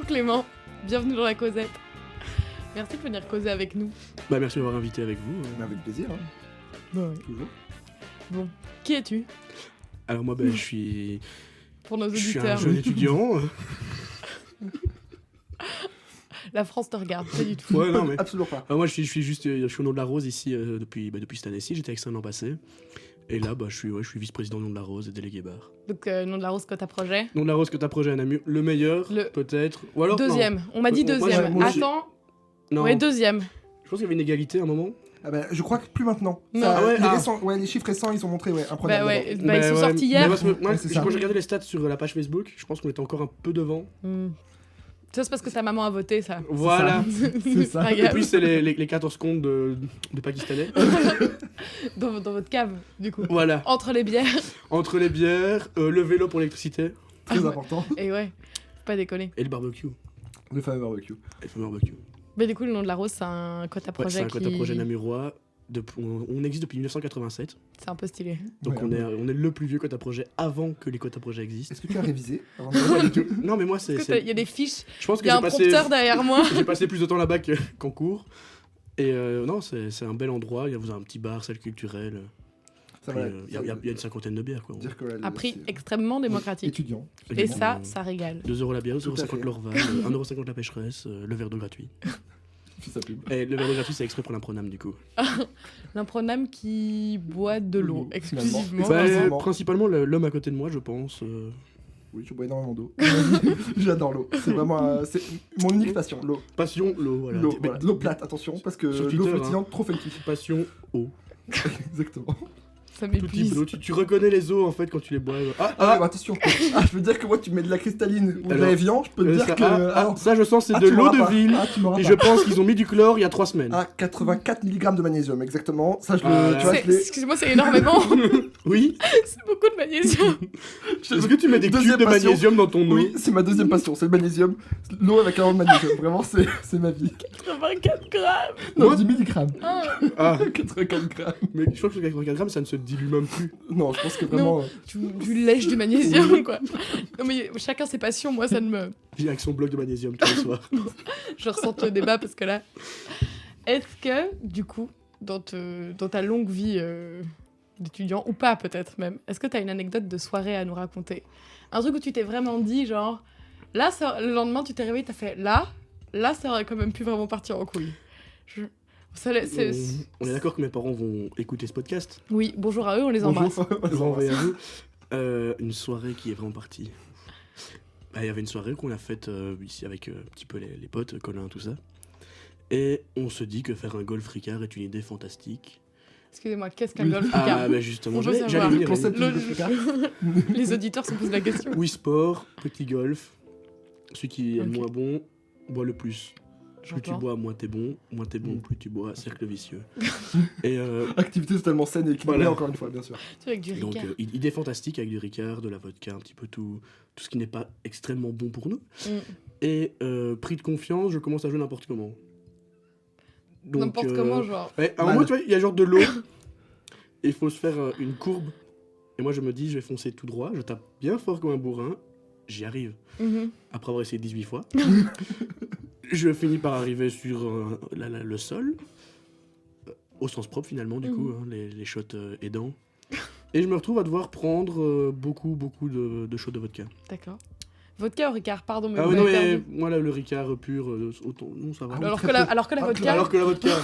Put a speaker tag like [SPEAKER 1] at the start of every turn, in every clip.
[SPEAKER 1] Clément, bienvenue dans la causette. Merci de venir causer avec nous.
[SPEAKER 2] Bah merci de m'avoir invité avec vous.
[SPEAKER 3] Mais avec plaisir, hein.
[SPEAKER 1] Bon,
[SPEAKER 3] Toujours.
[SPEAKER 1] bon. Qui es-tu
[SPEAKER 2] Alors moi, je suis
[SPEAKER 1] pour nos
[SPEAKER 2] un
[SPEAKER 1] auditeurs?
[SPEAKER 2] jeune étudiant.
[SPEAKER 1] La France te regarde, pas du tout.
[SPEAKER 2] Ouais, non mais.
[SPEAKER 3] Absolument pas.
[SPEAKER 2] Moi, je suis juste, je suis au nom de la Rose ici depuis cette année-ci. J'étais externe l'an passé. Et là, je suis vice-président au nom de la Rose et délégué bar.
[SPEAKER 1] Donc, nom de la rose, Quota Projet.
[SPEAKER 2] Nom de la Rose que t'as projet à Namur, le meilleur, peut-être. Ou alors
[SPEAKER 1] Deuxième, on m'a dit
[SPEAKER 2] Moi,
[SPEAKER 1] deuxième.
[SPEAKER 2] moi,
[SPEAKER 1] Attends,
[SPEAKER 2] Non.
[SPEAKER 1] ouais, deuxième.
[SPEAKER 2] Je pense qu'il y avait une égalité à un moment.
[SPEAKER 3] Ah bah, je crois que plus maintenant.
[SPEAKER 1] Non.
[SPEAKER 3] Ça,
[SPEAKER 2] Ah ouais,
[SPEAKER 3] les,
[SPEAKER 2] ah.
[SPEAKER 3] récents- ouais, les chiffres récents, ils ont montré un problème.
[SPEAKER 1] Bah ouais,
[SPEAKER 3] d'abord.
[SPEAKER 1] ils sont sortis hier.
[SPEAKER 2] Moi,
[SPEAKER 3] Ouais, c'est ça.
[SPEAKER 2] quand j'ai regardé les stats sur la page Facebook, je pense qu'on était encore un peu devant.
[SPEAKER 1] Ça, c'est parce que ta maman a voté, ça.
[SPEAKER 2] Voilà.
[SPEAKER 3] C'est ça.
[SPEAKER 1] Pas
[SPEAKER 2] Et
[SPEAKER 1] grave.
[SPEAKER 2] puis c'est les 14 comptes de Pakistanais.
[SPEAKER 1] Dans votre cave, du coup.
[SPEAKER 2] Voilà.
[SPEAKER 1] Entre les bières.
[SPEAKER 2] Entre les bières, le vélo pour l'électricité
[SPEAKER 3] Très important.
[SPEAKER 1] Et ouais, faut pas déconner.
[SPEAKER 2] et le barbecue.
[SPEAKER 3] Le fameux barbecue.
[SPEAKER 2] Et le fameux barbecue.
[SPEAKER 1] Mais du coup, le nom de la rose, c'est un Quota
[SPEAKER 2] Ouais,
[SPEAKER 1] Projet
[SPEAKER 2] c'est un
[SPEAKER 1] qui...
[SPEAKER 2] quota projet namurois. On existe depuis 1987.
[SPEAKER 1] C'est un peu stylé.
[SPEAKER 2] Donc
[SPEAKER 3] Ouais,
[SPEAKER 2] on est le plus vieux quota projet avant que les quota projets existent.
[SPEAKER 3] Est-ce que tu as révisé avant
[SPEAKER 2] Pas du tout. Non mais moi
[SPEAKER 1] Est-ce que
[SPEAKER 2] c'est.
[SPEAKER 1] il y a des fiches,
[SPEAKER 2] Je pense
[SPEAKER 1] il
[SPEAKER 2] que
[SPEAKER 1] y a
[SPEAKER 2] j'ai
[SPEAKER 1] un
[SPEAKER 2] passé.
[SPEAKER 1] prompteur derrière moi.
[SPEAKER 2] J'ai passé plus de temps là-bas qu'en cours. Et non, c'est un bel endroit. Il y a vous avez un petit bar, salle culturelle.
[SPEAKER 3] Ça
[SPEAKER 2] Puis,
[SPEAKER 3] va.
[SPEAKER 2] il y a une cinquantaine de bières quoi.
[SPEAKER 3] Dire que
[SPEAKER 1] Un prix
[SPEAKER 3] c'est-
[SPEAKER 1] extrêmement démocratique.
[SPEAKER 3] Étudiant.
[SPEAKER 1] Et ça régale.
[SPEAKER 2] 2 € la bière,
[SPEAKER 3] Tout à
[SPEAKER 2] 2,50 €
[SPEAKER 3] fait.
[SPEAKER 2] l'Orval, 1,50 € la pêcheresse, le verre d'eau gratuit.
[SPEAKER 3] Fais sa pub.
[SPEAKER 2] Et le verre d'eau gratuit, c'est exprès pour l'impronam du coup.
[SPEAKER 1] L'impronam qui boit de l'eau
[SPEAKER 3] Finalement.
[SPEAKER 1] exclusivement.
[SPEAKER 3] Bah,
[SPEAKER 2] Bah, principalement l'homme à côté de moi, je pense.
[SPEAKER 3] Oui, je bois énormément d'eau. J'adore l'eau. C'est vraiment c'est mon unique passion, l'eau.
[SPEAKER 2] Passion, l'eau, voilà.
[SPEAKER 3] L'eau,
[SPEAKER 2] Mais-
[SPEAKER 3] voilà. L'eau plate, attention, parce que
[SPEAKER 2] Sur
[SPEAKER 3] l'eau
[SPEAKER 2] Twitter,
[SPEAKER 3] flottillante, trop funky.
[SPEAKER 2] Passion, eau.
[SPEAKER 3] Exactement.
[SPEAKER 1] Ça
[SPEAKER 2] Tout type
[SPEAKER 1] m'épuise.
[SPEAKER 2] d'eau. Tu reconnais les eaux en fait quand tu les bois.
[SPEAKER 3] Ah, ouais, bah, attention. Je veux dire que moi, tu mets de la cristalline ou de
[SPEAKER 2] Alors,
[SPEAKER 3] la Evian, je peux te dire
[SPEAKER 2] ça,
[SPEAKER 3] que. alors,
[SPEAKER 2] ça, je sens, c'est
[SPEAKER 3] ah,
[SPEAKER 2] de
[SPEAKER 3] tu
[SPEAKER 2] l'eau
[SPEAKER 3] m'auras
[SPEAKER 2] de
[SPEAKER 3] pas.
[SPEAKER 2] ville.
[SPEAKER 3] Ah, tu m'auras
[SPEAKER 2] Et
[SPEAKER 3] pas.
[SPEAKER 2] je pense qu'ils ont mis du chlore il y a 3 semaines.
[SPEAKER 3] Ah, 84 mg de magnésium, exactement. Ça, je le.
[SPEAKER 2] Ah,
[SPEAKER 3] tu vois,
[SPEAKER 1] C'est-
[SPEAKER 3] je l'ai.
[SPEAKER 1] Excusez-moi, c'est énormément.
[SPEAKER 2] Oui.
[SPEAKER 1] C'est beaucoup de magnésium.
[SPEAKER 2] Est-ce que tu mets des
[SPEAKER 3] Deuxième
[SPEAKER 2] cubes de
[SPEAKER 3] passion.
[SPEAKER 2] magnésium dans ton eau?
[SPEAKER 3] Oui, c'est ma deuxième passion, c'est le magnésium. L'eau avec un de magnésium, vraiment, c'est ma vie.
[SPEAKER 1] 84 grammes.
[SPEAKER 3] Non,
[SPEAKER 2] Moi
[SPEAKER 3] 10 milligrammes.
[SPEAKER 2] Ah,
[SPEAKER 3] 84 grammes.
[SPEAKER 2] mais je crois que sur 84 grammes, ça ne se dilue même plus.
[SPEAKER 3] Non, je pense que vraiment.
[SPEAKER 1] Tu lèches du magnésium, quoi. Non, mais chacun ses passions. Moi, ça ne me...
[SPEAKER 2] J'ai avec son bloc de magnésium tous les soirs.
[SPEAKER 1] Je ressens le débat parce que là... Est-ce que, du coup, dans ta longue vie d'étudiant, ou pas peut-être même, est-ce que tu as une anecdote de soirée à nous raconter? Un truc où tu t'es vraiment dit, genre... Là, le lendemain, tu t'es réveillé, t'as fait... Là, ça aurait quand même pu vraiment partir en couille.
[SPEAKER 2] On est d'accord que mes parents vont écouter ce podcast.
[SPEAKER 1] Oui, bonjour à eux, on les embrasse.
[SPEAKER 3] Bonjour.
[SPEAKER 2] Ils vont envoyer à vous. Une soirée qui est vraiment partie. Bah, il y avait une soirée qu'on a faite ici avec un petit peu les potes, Colin, tout ça. Et on se dit que faire un golf Ricard est une idée fantastique.
[SPEAKER 1] Excusez-moi, qu'est-ce qu'un
[SPEAKER 3] Oui.
[SPEAKER 1] golf
[SPEAKER 2] Ah,
[SPEAKER 1] Ricard
[SPEAKER 2] bah justement,
[SPEAKER 1] On veut
[SPEAKER 2] j'allais
[SPEAKER 1] savoir.
[SPEAKER 2] venir.
[SPEAKER 3] Le concept
[SPEAKER 1] Le-
[SPEAKER 3] du Ricard.
[SPEAKER 1] Les auditeurs se posent la question.
[SPEAKER 2] Oui, sport, petit golf. Celui qui est le
[SPEAKER 1] Ok.
[SPEAKER 2] moins bon, boit le plus. Plus tu
[SPEAKER 1] J'entends.
[SPEAKER 2] bois, moins t'es bon. Moins t'es bon, plus tu bois. Cercle vicieux. Et
[SPEAKER 3] Activité totalement saine et équilibrée,
[SPEAKER 2] Voilà.
[SPEAKER 3] encore une fois, bien sûr.
[SPEAKER 1] Tu vois, avec du
[SPEAKER 2] donc,
[SPEAKER 1] Ricard.
[SPEAKER 2] idée fantastique avec du Ricard, de la vodka, un petit peu tout ce qui n'est pas extrêmement bon pour nous.
[SPEAKER 1] Mm.
[SPEAKER 2] Et pris de confiance, je commence à jouer n'importe comment. Donc,
[SPEAKER 1] N'importe comment, genre.
[SPEAKER 2] Ouais, à un
[SPEAKER 3] Mal.
[SPEAKER 2] moment, tu vois, il y a genre de l'eau. Et il faut se faire une courbe. Et moi, je me dis, je vais foncer tout droit. Je tape bien fort comme un bourrin. J'y arrive.
[SPEAKER 1] Mhm.
[SPEAKER 2] Après avoir essayé 18 fois. Je finis par arriver sur le sol. Au sens propre, finalement, du coup, hein, les shots aidants. Et je me retrouve à devoir prendre beaucoup de shots de vodka.
[SPEAKER 1] D'accord. Vodka ou Ricard, pardon, mais
[SPEAKER 2] Ah
[SPEAKER 1] vous
[SPEAKER 2] oui, non,
[SPEAKER 1] m'avez
[SPEAKER 2] mais
[SPEAKER 1] perdu.
[SPEAKER 2] moi, là, le Ricard pur, autant, non, ça va.
[SPEAKER 3] Ah oui,
[SPEAKER 1] Alors
[SPEAKER 3] très
[SPEAKER 1] que, la,
[SPEAKER 3] peu.
[SPEAKER 1] alors que la
[SPEAKER 3] Ah,
[SPEAKER 1] vodka...
[SPEAKER 2] Alors que la vodka,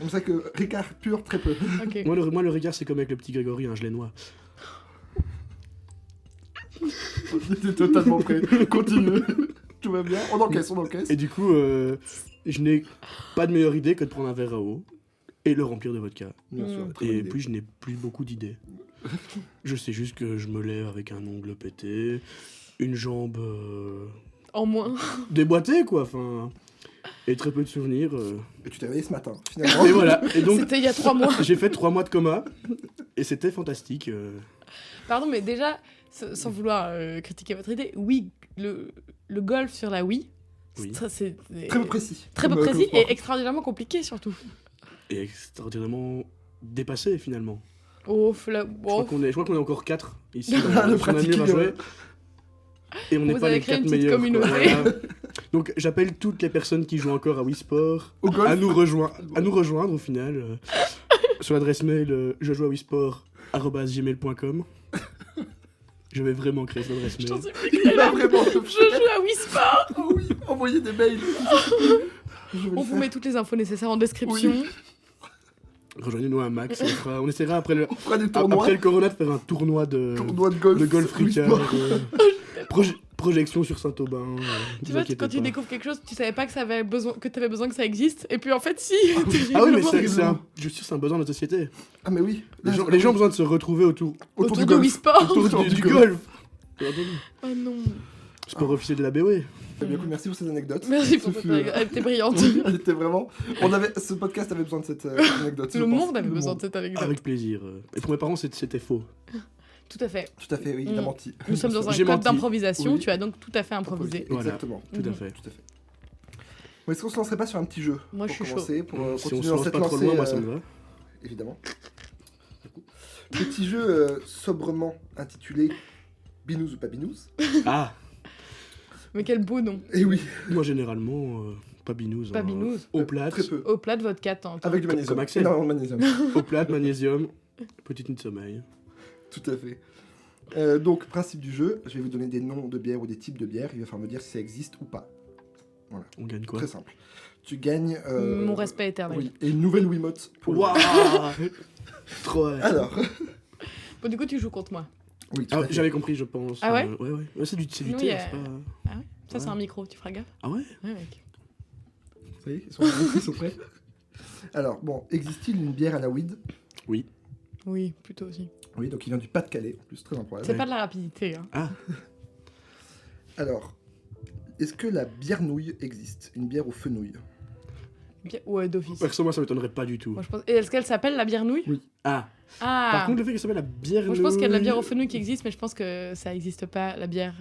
[SPEAKER 3] C'est ça que Ricard pur, très peu.
[SPEAKER 1] Ok.
[SPEAKER 2] moi, le Ricard, c'est comme avec le petit Grégory, je l'ai noie.
[SPEAKER 3] J'étais totalement prêt. Continue. Tout va bien. On encaisse.
[SPEAKER 2] Et du coup, je n'ai pas de meilleure idée que de prendre un verre à eau et le remplir de vodka.
[SPEAKER 3] Bien sûr. très bonne
[SPEAKER 2] Et
[SPEAKER 3] idée.
[SPEAKER 2] puis, je n'ai plus beaucoup d'idées. Je sais juste que je me lève avec un ongle pété, une jambe
[SPEAKER 1] En moins.
[SPEAKER 2] déboîtée, quoi, enfin... Et très peu de souvenirs.
[SPEAKER 3] Et tu t'es réveillé ce matin, finalement.
[SPEAKER 2] Et voilà. Et donc,
[SPEAKER 1] C'était il y a 3 mois.
[SPEAKER 2] j'ai fait 3 mois de coma. Et c'était fantastique.
[SPEAKER 1] Pardon, mais déjà, sans vouloir critiquer votre idée, oui, le golf sur la Wii,
[SPEAKER 2] Oui.
[SPEAKER 1] c'est
[SPEAKER 3] Très peu précis.
[SPEAKER 1] très peu
[SPEAKER 3] Comme,
[SPEAKER 1] précis
[SPEAKER 3] comme sport.
[SPEAKER 1] et extraordinairement compliqué, surtout.
[SPEAKER 2] Et extraordinairement dépassé, finalement.
[SPEAKER 1] Oh,
[SPEAKER 2] Je crois qu'on est encore 4 ici
[SPEAKER 3] À le
[SPEAKER 2] sur Namur
[SPEAKER 3] pratiquer,
[SPEAKER 2] à jouer.
[SPEAKER 3] ouais.
[SPEAKER 2] Et on n'est
[SPEAKER 1] Vous
[SPEAKER 2] pas
[SPEAKER 1] avez
[SPEAKER 2] les
[SPEAKER 1] créé
[SPEAKER 2] 4
[SPEAKER 1] une petite
[SPEAKER 2] meilleurs. quoi.
[SPEAKER 1] communauté.
[SPEAKER 2] Voilà. Donc j'appelle toutes les personnes qui jouent encore à Wii Sport
[SPEAKER 3] Au golf.
[SPEAKER 2] à nous rejoindre au final sur l'adresse mail je joue à wisport@gmail.com. Je vais vraiment créer cette adresse
[SPEAKER 1] Je t'en
[SPEAKER 2] mail.
[SPEAKER 1] supplie,
[SPEAKER 3] Il
[SPEAKER 1] crée-la.
[SPEAKER 3] va vraiment le
[SPEAKER 1] Je joue à Wii Sport.
[SPEAKER 3] Ah oui, envoyez des mails. Je vais le
[SPEAKER 1] On vous
[SPEAKER 3] faire.
[SPEAKER 1] met toutes les infos nécessaires en description.
[SPEAKER 3] Oui.
[SPEAKER 2] Rejoignez-nous à Max. On essaiera après le,
[SPEAKER 3] On fera des tournois.
[SPEAKER 2] après le Corona de faire un tournoi de golf
[SPEAKER 3] oui,
[SPEAKER 2] Ricard.
[SPEAKER 3] sport.
[SPEAKER 2] Projection sur Saint-Aubin.
[SPEAKER 1] Tu vois, quand tu découvres quelque chose, tu savais pas que t'avais besoin que ça existe, et puis en fait, si.
[SPEAKER 2] Ah oui, mais
[SPEAKER 3] Terriblement.
[SPEAKER 2] je suis sûr que c'est un besoin de notre société.
[SPEAKER 3] Ah mais oui.
[SPEAKER 2] Les gens ont besoin de se retrouver autour
[SPEAKER 1] Autour
[SPEAKER 3] du
[SPEAKER 1] de Wii
[SPEAKER 3] golf.
[SPEAKER 1] Sport.
[SPEAKER 2] autour du golf.
[SPEAKER 1] Oh non.
[SPEAKER 2] Sport officiel de la BOE.
[SPEAKER 3] Eh bien, écoute, merci pour ces anecdotes.
[SPEAKER 1] Merci pour
[SPEAKER 3] Ce
[SPEAKER 1] cette
[SPEAKER 3] fut,
[SPEAKER 1] anecdote. Elle était brillante.
[SPEAKER 3] Oui, elle était vraiment. Ce podcast avait besoin de cette anecdote.
[SPEAKER 1] Le monde avait besoin de cette anecdote.
[SPEAKER 2] Avec plaisir. Et pour mes parents, c'était faux.
[SPEAKER 1] Tout à fait.
[SPEAKER 3] Tout à fait, oui, il a menti.
[SPEAKER 1] Nous sommes dans un
[SPEAKER 2] J'ai
[SPEAKER 1] code
[SPEAKER 2] menti.
[SPEAKER 1] d'improvisation,
[SPEAKER 3] Oui.
[SPEAKER 1] tu as donc tout à fait improvisé.
[SPEAKER 2] Voilà.
[SPEAKER 3] Exactement.
[SPEAKER 2] Tout à
[SPEAKER 1] Mhm.
[SPEAKER 2] fait.
[SPEAKER 3] Tout à fait. Bon, est-ce qu'on se lancerait pas sur un petit jeu
[SPEAKER 1] Moi, je
[SPEAKER 3] pour
[SPEAKER 1] suis
[SPEAKER 3] commencer, pour
[SPEAKER 2] Si on
[SPEAKER 3] continuer
[SPEAKER 2] se
[SPEAKER 3] dans
[SPEAKER 2] lance
[SPEAKER 3] cette
[SPEAKER 2] pas trop
[SPEAKER 3] lancée,
[SPEAKER 2] loin, moi ça me va.
[SPEAKER 3] évidemment. Petit jeu sobrement intitulé Binous ou pas Binous.
[SPEAKER 2] Ah,
[SPEAKER 1] Mais quel beau nom.
[SPEAKER 3] Et oui,
[SPEAKER 2] moi généralement, pas binouze.
[SPEAKER 1] Pas
[SPEAKER 2] hein.
[SPEAKER 1] binouze.
[SPEAKER 2] Au plat,
[SPEAKER 3] très peu.
[SPEAKER 1] Au plat de vodka, tente.
[SPEAKER 3] Avec du magnésium.
[SPEAKER 2] comme Axel.
[SPEAKER 3] Énormément de magnésium.
[SPEAKER 2] au plat, magnésium, petite nuit de sommeil.
[SPEAKER 3] Tout à fait. Donc, principe du jeu, je vais vous donner des noms de bières ou des types de bières. Il va falloir me dire si ça existe ou pas.
[SPEAKER 2] On gagne quoi?
[SPEAKER 3] Très simple. Tu gagnes.
[SPEAKER 1] Mon respect éternel.
[SPEAKER 3] Oui, et une nouvelle Wiimote pour le-
[SPEAKER 2] Waouh. Trop.
[SPEAKER 3] Alors.
[SPEAKER 1] Bon, du coup, tu joues contre moi.
[SPEAKER 3] Oui, tout
[SPEAKER 2] Ah,
[SPEAKER 3] à fait.
[SPEAKER 2] j'avais compris, je pense.
[SPEAKER 1] Ah ouais
[SPEAKER 2] Ouais, ouais. Ouais, c'est du thé,
[SPEAKER 1] Oui,
[SPEAKER 2] c'est pas.
[SPEAKER 1] Ah ouais Ça, c'est
[SPEAKER 2] Ouais.
[SPEAKER 1] un micro, tu feras gaffe.
[SPEAKER 2] Ah ouais?
[SPEAKER 1] Ouais, mec.
[SPEAKER 3] Ça y est, ils sont prêts. Alors, bon, existe-t-il une bière à la weed?
[SPEAKER 2] Oui.
[SPEAKER 1] Oui, plutôt aussi.
[SPEAKER 3] Oui, donc il vient du Pas-de-Calais, en plus, très improbable.
[SPEAKER 1] C'est pas de la rapidité. Hein.
[SPEAKER 2] Ah,
[SPEAKER 3] Alors, est-ce que la bière nouille existe? Une bière au fenouil?
[SPEAKER 1] Ouais, d'office.
[SPEAKER 2] perso, moi ça m'étonnerait pas du tout.
[SPEAKER 1] Moi, je pense... Et est-ce qu'elle s'appelle la bière nouille
[SPEAKER 3] Oui.
[SPEAKER 2] Ah,
[SPEAKER 1] Ah
[SPEAKER 2] par contre, le fait qu'elle s'appelle la bière.
[SPEAKER 1] Moi, je pense qu'il y a de la bière au
[SPEAKER 2] nouille-
[SPEAKER 1] fenouil qui existe, mais je pense que ça existe pas, la bière.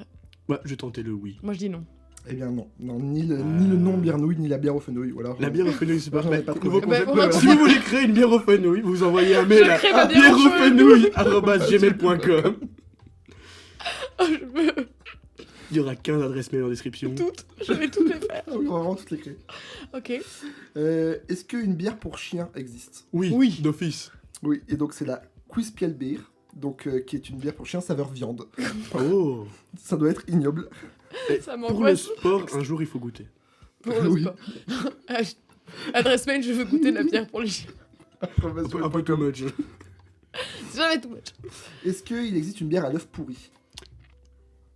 [SPEAKER 2] Ouais, je vais tenter le oui.
[SPEAKER 1] Moi, je dis non.
[SPEAKER 3] Eh bien non, non ni le nom bière nouille, ni la bière au fenouil. Ou alors,
[SPEAKER 2] La bière au fenouil, c'est pas
[SPEAKER 3] J'en ai
[SPEAKER 2] vrai.
[SPEAKER 3] pas
[SPEAKER 2] Nouveau
[SPEAKER 3] trouvé.
[SPEAKER 2] concept.
[SPEAKER 1] Bah, on va
[SPEAKER 2] Si vous voulez créer une bière au fenouil, vous envoyez un mail
[SPEAKER 1] Je
[SPEAKER 2] à
[SPEAKER 1] crée ma bière au
[SPEAKER 2] bièreaufenouil@gmail.com.
[SPEAKER 1] Oh, je veux
[SPEAKER 2] Il y aura 15 adresses mail en description.
[SPEAKER 1] toutes. Je vais toutes les faire.
[SPEAKER 3] Ah oui, on va vraiment toutes les créer.
[SPEAKER 1] Ok.
[SPEAKER 3] Est-ce qu'une bière pour chien existe?
[SPEAKER 2] Oui,
[SPEAKER 1] Oui.
[SPEAKER 2] d'office.
[SPEAKER 3] Oui, et donc c'est la Quispielbeer, donc qui est une bière pour chien saveur viande.
[SPEAKER 2] Oh.
[SPEAKER 3] Ça doit être ignoble.
[SPEAKER 1] Ça
[SPEAKER 2] Pour le
[SPEAKER 1] m'angoisse.
[SPEAKER 2] sport, un jour il faut goûter.
[SPEAKER 1] Pour le
[SPEAKER 3] Oui.
[SPEAKER 1] sport. Adresse mail, je veux goûter de la bière pour les chiens.
[SPEAKER 2] Un peu too much.
[SPEAKER 1] C'est jamais tout much.
[SPEAKER 3] Est-ce qu'il existe une bière à l'œuf pourri?